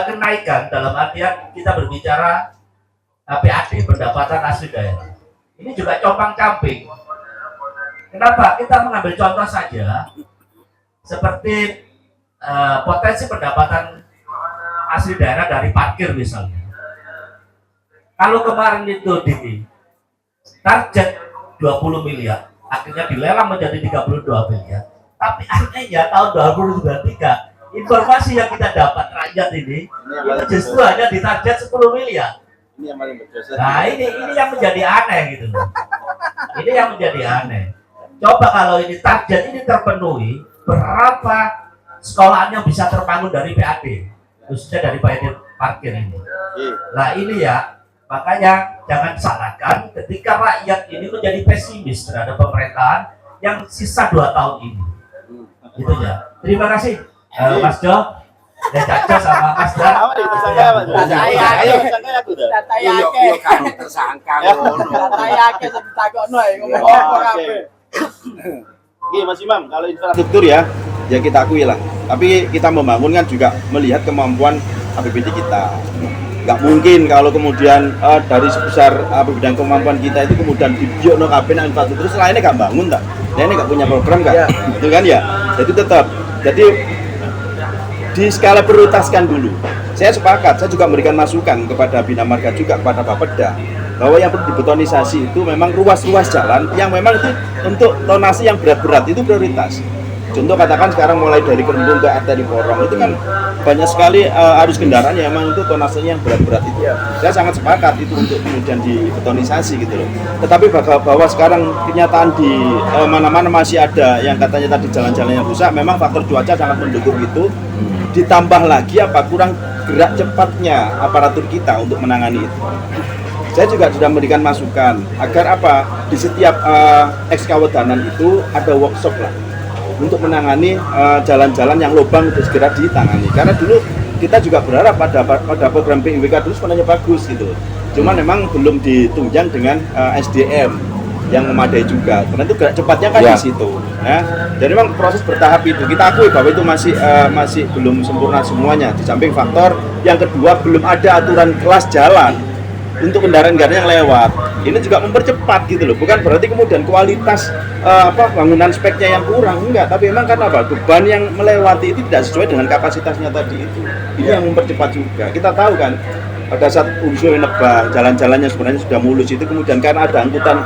kenaikan dalam artian kita berbicara PAD, pendapatan asli daerah. Ini juga compang-camping. Kenapa? Kita mengambil contoh saja seperti potensi pendapatan asli daerah dari parkir misalnya. Kalau kemarin itu di target 20 miliar, akhirnya dilelang menjadi 32 miliar. Tapi artinya tahun 2023 informasi yang kita dapat rakyat ini itu justru hanya ditarget 10 miliar. Ini yang paling berdosa. Nah ini yang menjadi aneh gitu loh. Ini yang menjadi aneh. Coba kalau ini target ini terpenuhi, berapa sekolahan yang bisa terbangun dari PAD, khususnya dari PAD parkir ini. Nah ini ya, makanya jangan salahkan ketika rakyat ini menjadi pesimis terhadap pemerintahan yang sisa 2 tahun ini. Gitu ya. Terima kasih Mas Jo, dan Cak Jo sama Mas Dan. Oke Mas Imam, kalau infrastruktur ya kita akui lah. Tapi kita membangun kan juga melihat kemampuan APBD kita. Nggak mungkin kalau kemudian dari sebesar bidang kemampuan kita itu kemudian dibiok no kabin infrastruktur selainnya nggak bangun tak? Ini nggak punya program kan? Itu kan ya. Jadi tetap. Jadi di skala prioritaskan dulu. Saya sepakat. Saya juga memberikan masukan kepada Bina Marga juga kepada Bapeda bahwa yang perlu dibetonisasi itu memang ruas-ruas jalan yang memang itu untuk tonase yang berat-berat itu prioritas. Contoh katakan sekarang mulai dari Kerendung ke arteri Porong itu kan banyak sekali arus kendaraan yang memang itu tonasenya yang berat-berat itu. Saya sangat sepakat itu untuk kemudian dibetonisasi gitu loh. Tetapi bahwa sekarang kenyataan di mana-mana masih ada yang katanya tadi jalan-jalan yang rusak, memang faktor cuaca sangat mendukung itu. Ditambah lagi kurang gerak cepatnya aparatur kita untuk menangani itu. Saya juga sudah memberikan masukan agar di setiap ekskawadanan itu ada workshop lah untuk menangani jalan-jalan yang lubang untuk segera ditangani. Karena dulu kita juga berharap pada program PIWK dulu sebenarnya bagus gitu. Cuma memang belum ditunjang dengan SDM yang memadai juga. Karena itu gerak cepatnya kan di situ. Ya. Jadi memang proses bertahap itu. Kita akui bahwa itu masih belum sempurna semuanya. Di samping faktor yang kedua belum ada aturan kelas jalan untuk kendaraan-kendaraan yang lewat. Ini juga mempercepat gitu loh. Bukan berarti kemudian kualitas bangunan speknya yang kurang, enggak. Tapi memang kan beban yang melewati itu tidak sesuai dengan kapasitasnya tadi itu. Ini yang mempercepat juga. Kita tahu kan pada saat unsur nebang jalan-jalannya sebenarnya sudah mulus itu, kemudian karena ada angkutan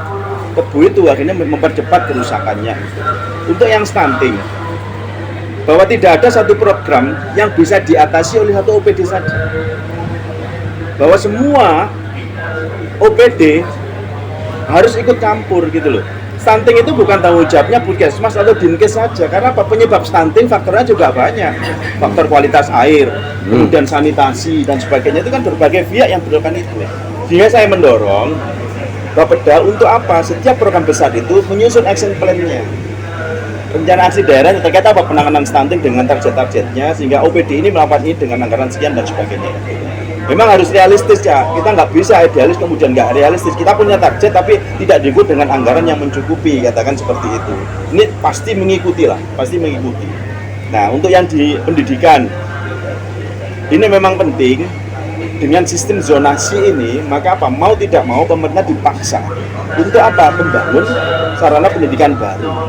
kebu itu akhirnya mempercepat kerusakannya. Untuk yang stunting, bahwa tidak ada satu program yang bisa diatasi oleh satu OPD saja. Bahwa semua OPD harus ikut campur gitu loh. Stunting itu bukan tanggung jawabnya Puskesmas atau Dinkes saja, karena penyebab stunting faktornya juga banyak. Faktor kualitas air, kemudian sanitasi dan sebagainya, itu kan berbagai pihak yang melakukan itu. Sehingga saya mendorong Bapeda untuk setiap program besar itu menyusun action plan-nya, rencana aksi daerah terkait penanganan stunting dengan target-targetnya, sehingga OPD ini melakukan ini dengan anggaran sekian dan sebagainya. Memang harus realistis ya, kita nggak bisa idealis kemudian nggak realistis. Kita punya target tapi tidak diikut dengan anggaran yang mencukupi, katakan seperti itu. Ini pasti mengikuti lah, pasti mengikuti. Nah, untuk yang di pendidikan, ini memang penting. Dengan sistem zonasi ini, maka mau tidak mau pemerintah dipaksa untuk membangun sarana pendidikan baru.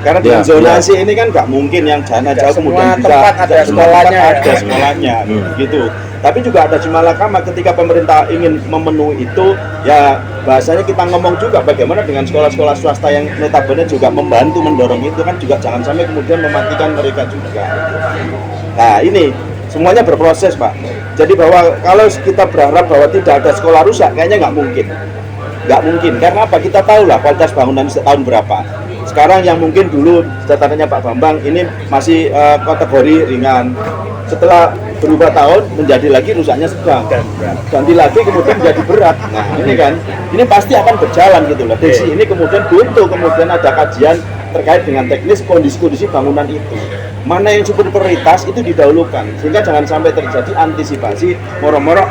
Karena dengan zonasi ini kan nggak mungkin yang jana jauh kemudian bisa ada sekolahnya, gitu. Tapi juga ada simalakama ketika pemerintah ingin memenuhi itu, ya bahasanya kita ngomong juga bagaimana dengan sekolah-sekolah swasta yang notabene juga membantu mendorong itu, kan juga jangan sampai kemudian mematikan mereka juga. Nah ini semuanya berproses Pak. Jadi bahwa kalau kita berharap bahwa tidak ada sekolah rusak, kayaknya nggak mungkin. Nggak mungkin, karena kita tahu lah kualitas bangunan setahun berapa. Sekarang yang mungkin dulu catatannya Pak Bambang ini masih kategori ringan. Setelah berubah tahun menjadi lagi rusaknya sedang, ganti lagi kemudian menjadi berat. Nah ini kan, ini pasti akan berjalan gitu loh. Desi ini kemudian butuh kemudian ada kajian terkait dengan teknis kondisi-kondisi bangunan itu. Mana yang super prioritas itu didahulukan, sehingga jangan sampai terjadi antisipasi moro-moro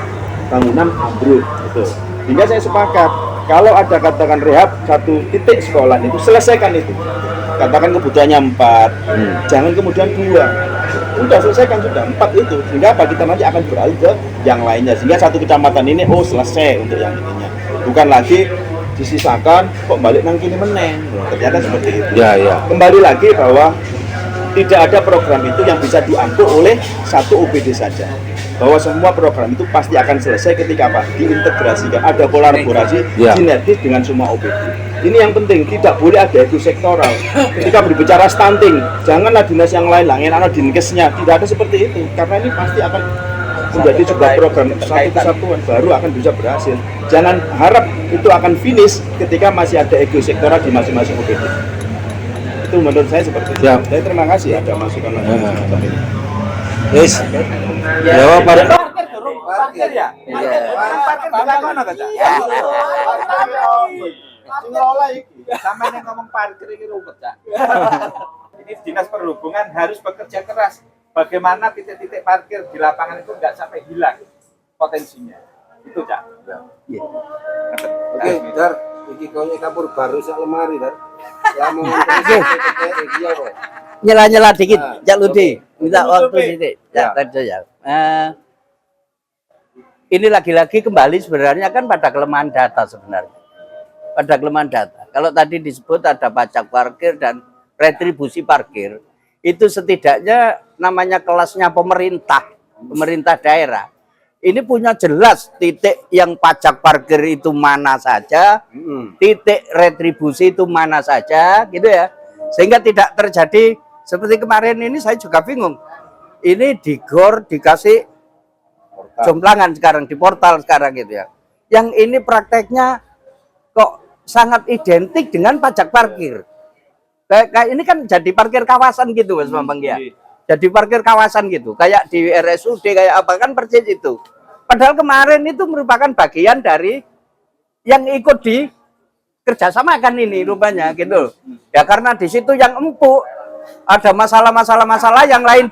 bangunan ambruk gitu. Sehingga saya sepakat kalau ada katakan rehab satu titik sekolah itu selesaikan itu. Katakan kebutuhannya 4, jangan kemudian 2. Udah selesaikan sudah 4 itu, sehingga kita nanti akan beralih ke yang lainnya, sehingga satu kecamatan ini selesai untuk yang ininya, bukan lagi disisakan kok balik nang kini meneng. Ternyata seperti itu. Kembali lagi bahwa tidak ada program itu yang bisa diangkut oleh satu OPD saja. Bahwa semua program itu pasti akan selesai ketika diintegrasikan, ada kolaborasi sinergis dengan semua OPD. Ini yang penting, tidak boleh ada ego sektoral. Ketika berbicara stunting, janganlah dinas yang lain anak dinkesnya, tidak ada seperti itu. Karena ini pasti akan menjadi sebuah program satu kesatuan baru akan bisa berhasil. Jangan harap itu akan finish ketika masih ada ego sektoral di masing-masing OPD. Itu menurut saya seperti itu. Saya terima kasih ada masukan seperti ini. Yes. Ya, Parkir ya? Parkir bukan mana Kak? Sama yang ngomong parkir ini rumput Cak. Ini Dinas Perhubungan harus bekerja keras. Bagaimana titik-titik parkir di lapangan itu nggak sampai hilang potensinya. Itu Cak. Oke, Dar. Iki koyo kapur baru sak lemari, Dar. Ya mau Nyela-nyela dikit, Cak Ludi. Minta waktu sedikit. Ini lagi-lagi kembali sebenarnya kan pada kelemahan data sebenarnya. Pada kelemahan data. Kalau tadi disebut ada pajak parkir dan retribusi parkir, itu setidaknya namanya kelasnya pemerintah daerah. ini punya jelas titik yang pajak parkir itu mana saja, titik retribusi itu mana saja, gitu ya. Sehingga tidak terjadi seperti kemarin ini, saya juga bingung. Ini di GOR dikasih jomplangan sekarang, di portal sekarang gitu ya. Yang ini prakteknya kok sangat identik dengan pajak parkir. Kayak ini kan jadi parkir kawasan gitu Mas Bambang ya. Jadi parkir kawasan gitu, kayak di RSUD kayak apa kan persis itu. Padahal kemarin itu merupakan bagian dari yang ikut di kerjasamakan ini rupanya gitu. Ya karena di situ yang empuk, ada masalah yang lain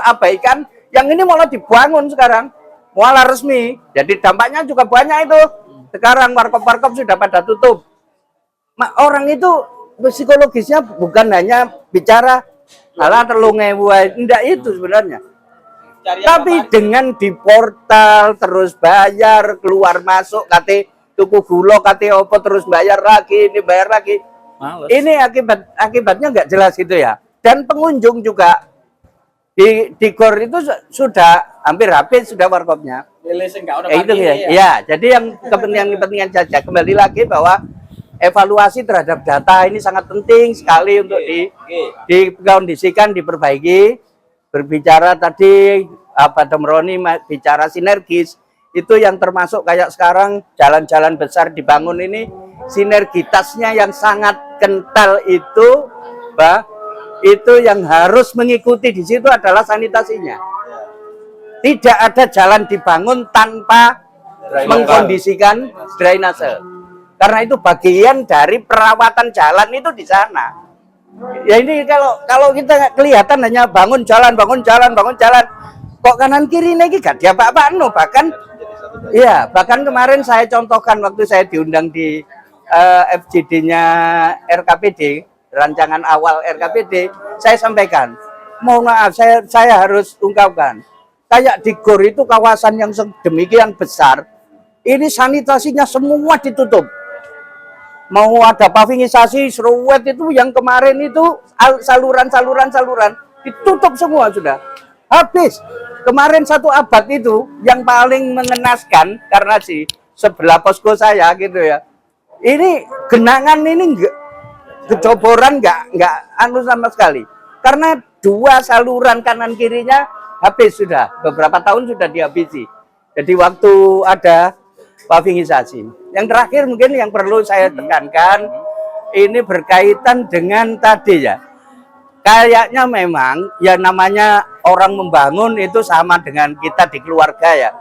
abaikan, yang ini malah dibangun sekarang, malah resmi. Jadi dampaknya juga banyak itu. Sekarang warkop-warkop sudah pada tutup. Orang itu psikologisnya bukan hanya bicara alah terlalu ngewe, tidak itu sebenarnya. Tapi dengan di portal terus bayar, keluar masuk, kate tuku gula, kate opo terus bayar lagi, ini bayar lagi. Males. Ini akibatnya nggak jelas gitu ya. Dan pengunjung juga di GOR itu sudah hampir habis sudah warkopnya. Itu ya. Ya, jadi yang kepentingan saja kembali lagi bahwa evaluasi terhadap data ini sangat penting sekali untuk dikondisikan, diperbaiki. Berbicara tadi Pak Demroni bicara sinergis, itu yang termasuk kayak sekarang jalan-jalan besar dibangun ini, sinergitasnya yang sangat kental itu, itu yang harus mengikuti di situ adalah sanitasinya. Tidak ada jalan dibangun tanpa mengkondisikan drainase. Karena itu bagian dari perawatan jalan itu di sana. Ya ini kalau kita kelihatan hanya bangun jalan, kok kanan kiri ini gak diapa-apaan no. Bahkan kemarin saya contohkan waktu saya diundang di FGD-nya RKPD, rancangan awal RKPD, saya sampaikan, mohon maaf saya harus ungkapkan, kayak di GOR itu kawasan yang sedemikian besar, ini sanitasinya semua ditutup. Mau ada pavingisasi, seruet itu yang kemarin itu saluran ditutup semua sudah. Habis. Kemarin 1 abad itu yang paling mengenaskan karena di sebelah posko saya gitu ya. Ini genangan ini keboboran enggak anu sama sekali. Karena 2 saluran kanan kirinya habis sudah. Beberapa tahun sudah dihabisi. Jadi waktu ada pavingisasi. Yang terakhir mungkin yang perlu saya tekankan, ini berkaitan dengan tadi ya. Kayaknya memang ya namanya orang membangun itu sama dengan kita di keluarga ya.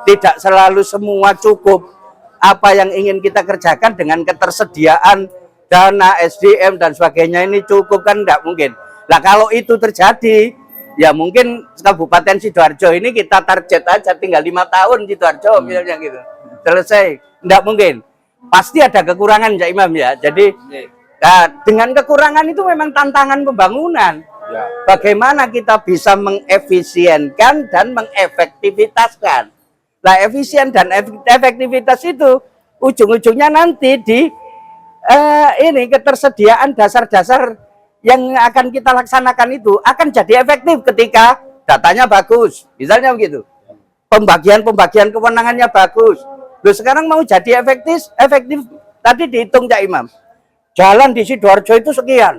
Tidak selalu semua cukup apa yang ingin kita kerjakan dengan ketersediaan dana, SDM dan sebagainya ini cukup kan enggak mungkin. Nah kalau itu terjadi ya mungkin Kabupaten Sidoarjo ini kita target aja tinggal 5 tahun Sidoarjo misalnya gitu. Selesai, enggak mungkin. Pasti ada kekurangan ya Imam ya. Jadi dengan kekurangan itu memang tantangan pembangunan. Bagaimana kita bisa mengefisienkan dan mengefektivitaskan. Nah, efisien dan efektivitas itu ujung-ujungnya nanti di ini ketersediaan dasar-dasar yang akan kita laksanakan itu akan jadi efektif ketika datanya bagus. Misalnya begitu. Pembagian kewenangannya bagus. Loh sekarang mau jadi efektif tadi dihitung Cak Imam. Jalan di Sidoarjo itu sekian.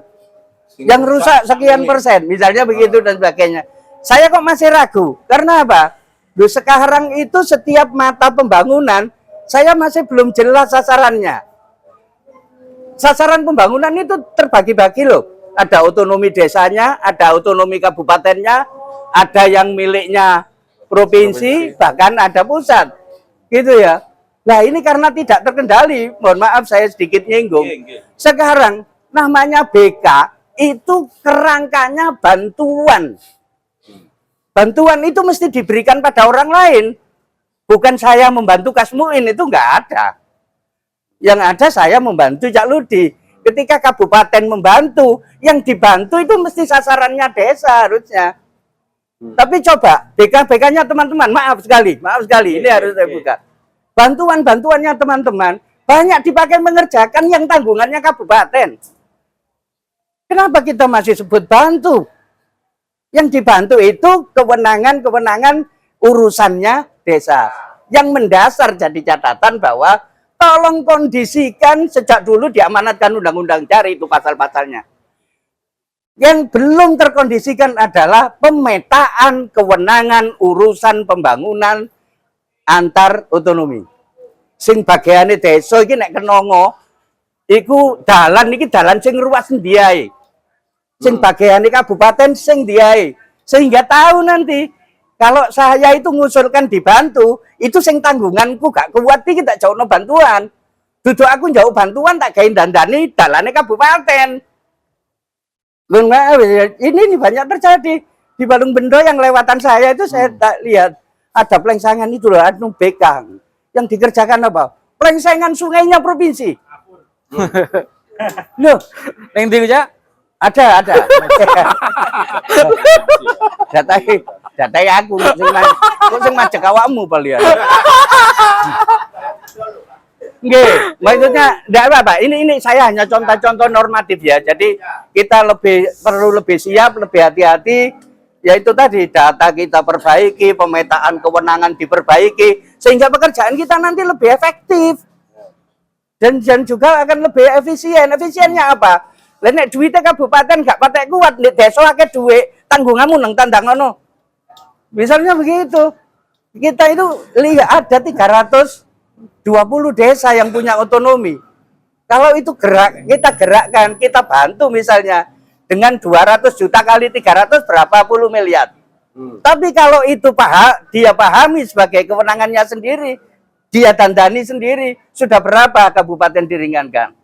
Yang rusak sekian persen, misalnya begitu dan sebagainya. Saya kok masih ragu. Karena apa? Loh sekarang itu setiap mata pembangunan saya masih belum jelas sasarannya. Sasaran pembangunan itu terbagi-bagi loh. Ada otonomi desanya, ada otonomi kabupatennya, ada yang miliknya provinsi, bahkan ada pusat. Gitu ya. Nah ini karena tidak terkendali, mohon maaf saya sedikit nyinggung. Sekarang namanya BK itu kerangkanya bantuan. Bantuan itu mesti diberikan pada orang lain. Bukan saya membantu Kasmuin, itu enggak ada. Yang ada saya membantu Cak Ludi. Ketika kabupaten membantu, yang dibantu itu mesti sasarannya desa harusnya. Tapi coba BK-BK-nya teman-teman, maaf sekali, ini harus saya buka. Bantuan-bantuannya teman-teman banyak dipakai mengerjakan yang tanggungannya kabupaten. Kenapa kita masih sebut bantu? Yang dibantu itu kewenangan urusannya desa. Yang mendasar jadi catatan bahwa tolong kondisikan sejak dulu diamanatkan undang-undang cari itu pasal-pasalnya. Yang belum terkondisikan adalah pemetaan kewenangan urusan pembangunan antar otonomi. Sing bagiane desa iki nek kenongo iku dalan iki dalan sing ruas ndiae. Sing bagiane kabupaten sing ndiae. Sehingga tahu nanti kalau saya itu ngusulkan dibantu, itu sing tanggunganku gak kuat iki tak jauhno bantuan. Duduk aku jauh bantuan tak gawe dandani dalane kabupaten. Ini banyak terjadi di Balung Bendo yang lewatan saya itu saya tak lihat ada plengsangan itu loh, anu bekang. Yang dikerjakan apa? Plengsangan sungainya provinsi. Loh, Ning ndi ya? ada. Datai aku sing majek awakmu palian. Nggih, maksudnya enggak apa-apa. Ini saya hanya contoh-contoh normatif ya. Jadi kita perlu lebih siap, lebih hati-hati. Yaitu tadi data kita perbaiki, pemetaan kewenangan diperbaiki sehingga pekerjaan kita nanti lebih efektif. Dan juga akan lebih efisien. Efisiennya apa? Nek duitnya kabupaten gak patek kuat, nek desa akeh duit, tanggunganmu nang tandang misalnya begitu. Kita itu lihat ada 320 desa yang punya otonomi. Kalau itu kita gerakkan, kita bantu misalnya dengan 200 juta kali 300 berapa puluh miliar. Tapi kalau itu dia pahami sebagai kewenangannya sendiri, dia dandani sendiri, sudah berapa kabupaten diringankan?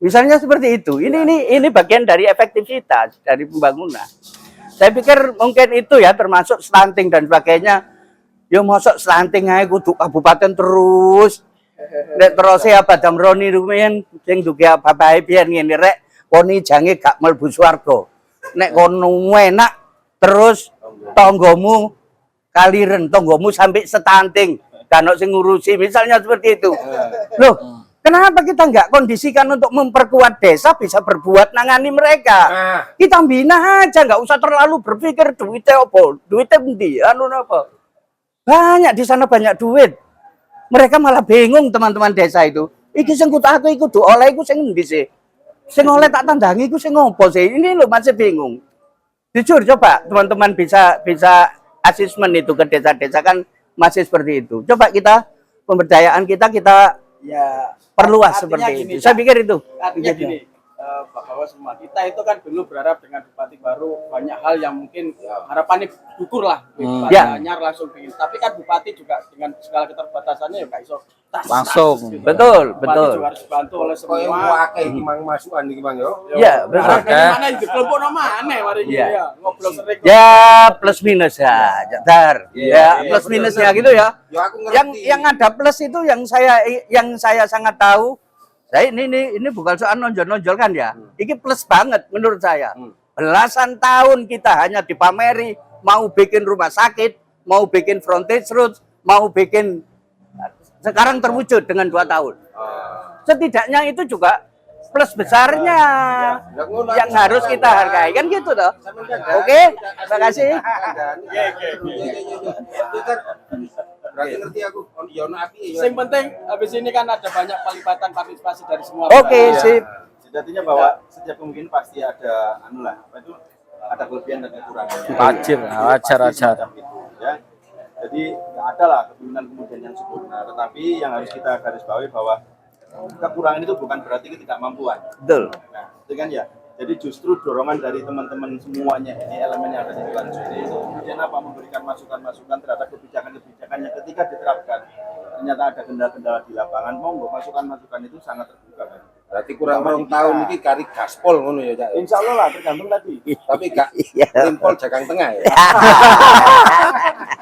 Misalnya seperti itu. Ini bagian dari efektivitas dari pembangunan. Saya pikir mungkin itu ya termasuk stunting dan sebagainya. Ya mosok stunting ae kudu kabupaten terus. Nek terus ya Badam Roni rumiyin sing duwe babahe biyen ngene rek koni jange gak mlebu swarga. Nek kono enak terus tanggomu kaliren, tanggomu sampai stunting, gak ono sing ngurusi misalnya seperti itu. Loh, kenapa kita nggak kondisikan untuk memperkuat desa bisa berbuat nangani mereka? Kita bina aja, nggak usah terlalu berpikir duitnya apa, duitnya endi, anu apa. Banyak di sana banyak duit. Mereka malah bingung teman-teman desa itu. Iki sing kudu iku oleh iku sing endi sih? Sing oleh tak tandangi iku sing ngopo sih? Ini lo masih bingung. Jujur coba teman-teman bisa asesmen itu ke desa-desa kan masih seperti itu. Coba kita pemberdayaan kita Ya, perluas artinya seperti gini, itu. Saya pikir itu. Artinya gini, bahwa semua kita itu kan dulu berharap dengan bupati baru banyak hal yang mungkin harapannya gugur lah. Bupati Ya. anyar langsung pingin. Tapi kan bupati juga dengan segala keterbatasannya ya gak iso Langsung. gitu. Betul, Bupati betul. juga harus dibantu oleh Kok yang semua. akeh iki mang masukan iki mang yo. Ya, betul. Dari mana itu kelompok mana mari ini Iya. ya ngobrol sering. Ya plus minus ya, Dar. Ya plus minusnya gitu ya. Yo aku ngerti. Yang ada plus itu yang saya sangat tahu. Saya ini bukan soal nonjol-nonjol kan ya. Ini plus banget menurut saya. Belasan tahun kita hanya dipameri mau bikin rumah sakit, mau bikin frontage road, mau bikin sekarang terwujud dengan 2 tahun. Setidaknya itu juga plus besarnya yang harus kita hargai kan gitu toh. Oke, terima kasih. Berarti ngerti aku. Yo ono api yo. Yang penting habis ini kan ada banyak pelibatan partisipasi dari semua. Oke, pihak. sip. Sejatinya bahwa setiap kemungkinan pasti ada ada kelebihan dan kekurangannya. Wajar. Pasti semacam itu, ya. Jadi nggak ada lah kepemimpinan kemudian yang sempurna, tetapi yang harus kita garis bawahi bahwa kekurangan itu bukan berarti ketidakmampuan. Betul. Nah, itu kan ya. Jadi justru dorongan dari teman-teman semuanya ini elemen yang ada di Bulan Suci itu kemudian apa memberikan masukan-masukan terhadap kebijakan-kebijakan yang ketika diterapkan ternyata ada kendala-kendala di lapangan, monggo masukan-masukan itu sangat terbuka kan. Berarti kurang 2 tahun iki kari gaspol ngono ya, Cak. Insya Allah lah tergantung tadi. Tapi gak timpol jagang tengah ya.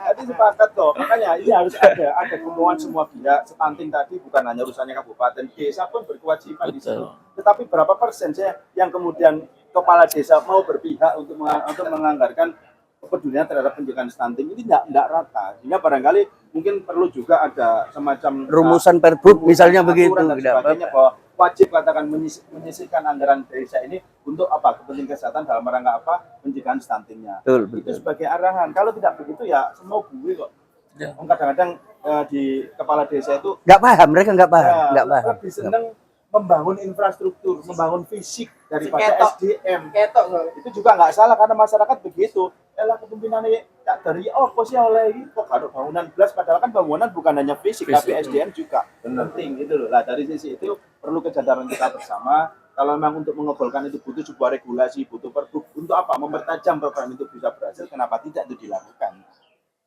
Tadi sepakat kok. Makanya ini harus ada kemauan semua pihak. Stunting tadi bukan hanya urusannya kabupaten, desa pun berkewajiban di situ. Tetapi berapa persen sih yang kemudian kepala desa mau berpihak untuk menganggarkan kepedulian terhadap pencegahan stunting ini tidak rata. Sehingga barangkali mungkin perlu juga ada semacam Rumusan Perbup misalnya begitu. aturan dan Tidak sebagainya, apa-apa. bahwa wajib katakan menyisihkan anggaran desa ini untuk apa? Kepentingan kesehatan dalam rangka apa? Pencegahan stuntingnya. Betul, Itu betul. sebagai arahan. Kalau tidak begitu ya semua gue kok. Ya. Kadang-kadang di kepala desa itu Nggak paham, mereka nggak paham, nggak paham. lebih seneng membangun infrastruktur, membangun fisik daripada Ketok. SDM. Ketok loh. Itu juga nggak salah karena masyarakat begitu. Elah kepemimpinannya tak dari apa sih oleh ini kok ada bangunan belas, padahal kan bangunan bukan hanya fisik, tapi SDM juga penting gitu loh. Lah dari sisi itu perlu kesadaran kita bersama. Kalau memang untuk mengobrolkan itu butuh sebuah regulasi, butuh pergub untuk apa? Mempertajam program itu bisa berhasil. Kenapa tidak itu dilakukan?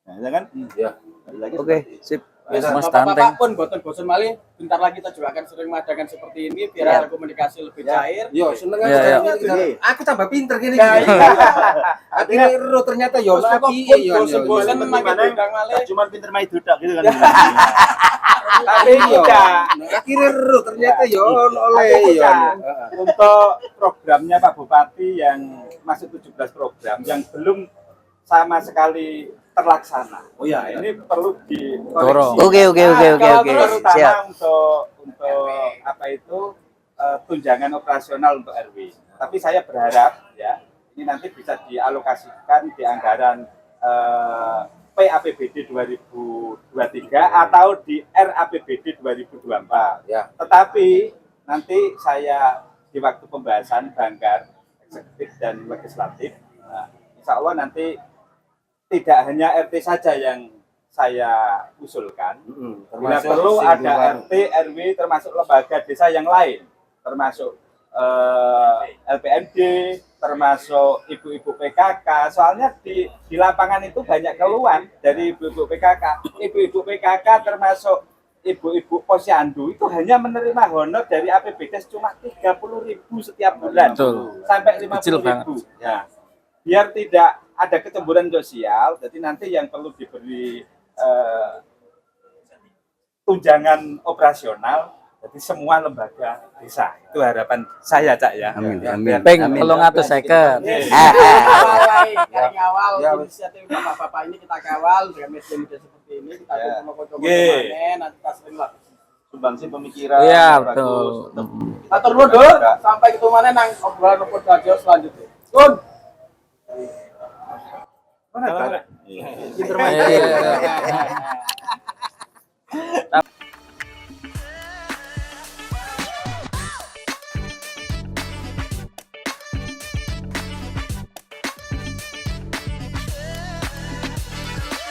Nah, ya kan? Ya. Lagi Oke, seperti itu. sip. Mas Bapak-bapak Tanteng. pun boten-boten malih, bentar lagi kita juga akan sering mengadakan seperti ini biar Ya. ada komunikasi lebih cair. Yo, seneng Iya, iya. Aku tambah pinter gini. Ya, iya. Akhirnya ero ternyata yo Terus kok lagi bosen makin bidang malih. Cuma pinter main dudak gitu kan. Tapi yo. Akhirnya ero ternyata yo oleh yo. Untuk programnya Pak Bupati yang masih 17 program yang belum sama sekali terlaksana. Oh ya, Ini perlu Dorong. dikoreksi. Oke. Terutama Siap. untuk apa itu tunjangan operasional untuk RW. Tapi saya berharap ya ini nanti bisa dialokasikan di anggaran PAPBD 2023 atau di RAPBD 2024. Ya. Tetapi nanti saya di waktu pembahasan banggar eksekutif dan legislatif, insya Allah nanti tidak hanya RT saja yang saya usulkan, bila perlu ada RT, RW, termasuk lembaga desa yang lain, termasuk LPMD, termasuk ibu-ibu PKK. Soalnya di lapangan itu banyak keluhan dari ibu-ibu PKK. Ibu-ibu PKK termasuk ibu-ibu posyandu itu hanya menerima honor dari APBD cuma 30.000 setiap bulan, Betul. sampai Kecil 50.000. Ya. Biar tidak ada kecemburuan sosial, jadi nanti yang perlu diberi tunjangan operasional jadi semua lembaga desa. Itu harapan saya, Cak ya. Amin. Peng 350. Dari awal Ya, inisiatif bapak-bapak ini kita kawal dengan media-media seperti ini, kita Ya. coba Ye. nanti kita sering lah. Sumbangsi pemikiran Iya, yang betul. bagus. Atur dulu dong, sampai ketemu mana nang obrolan rumput radio selanjutnya. Kun. Mana, Pak? Iya, iya, iya.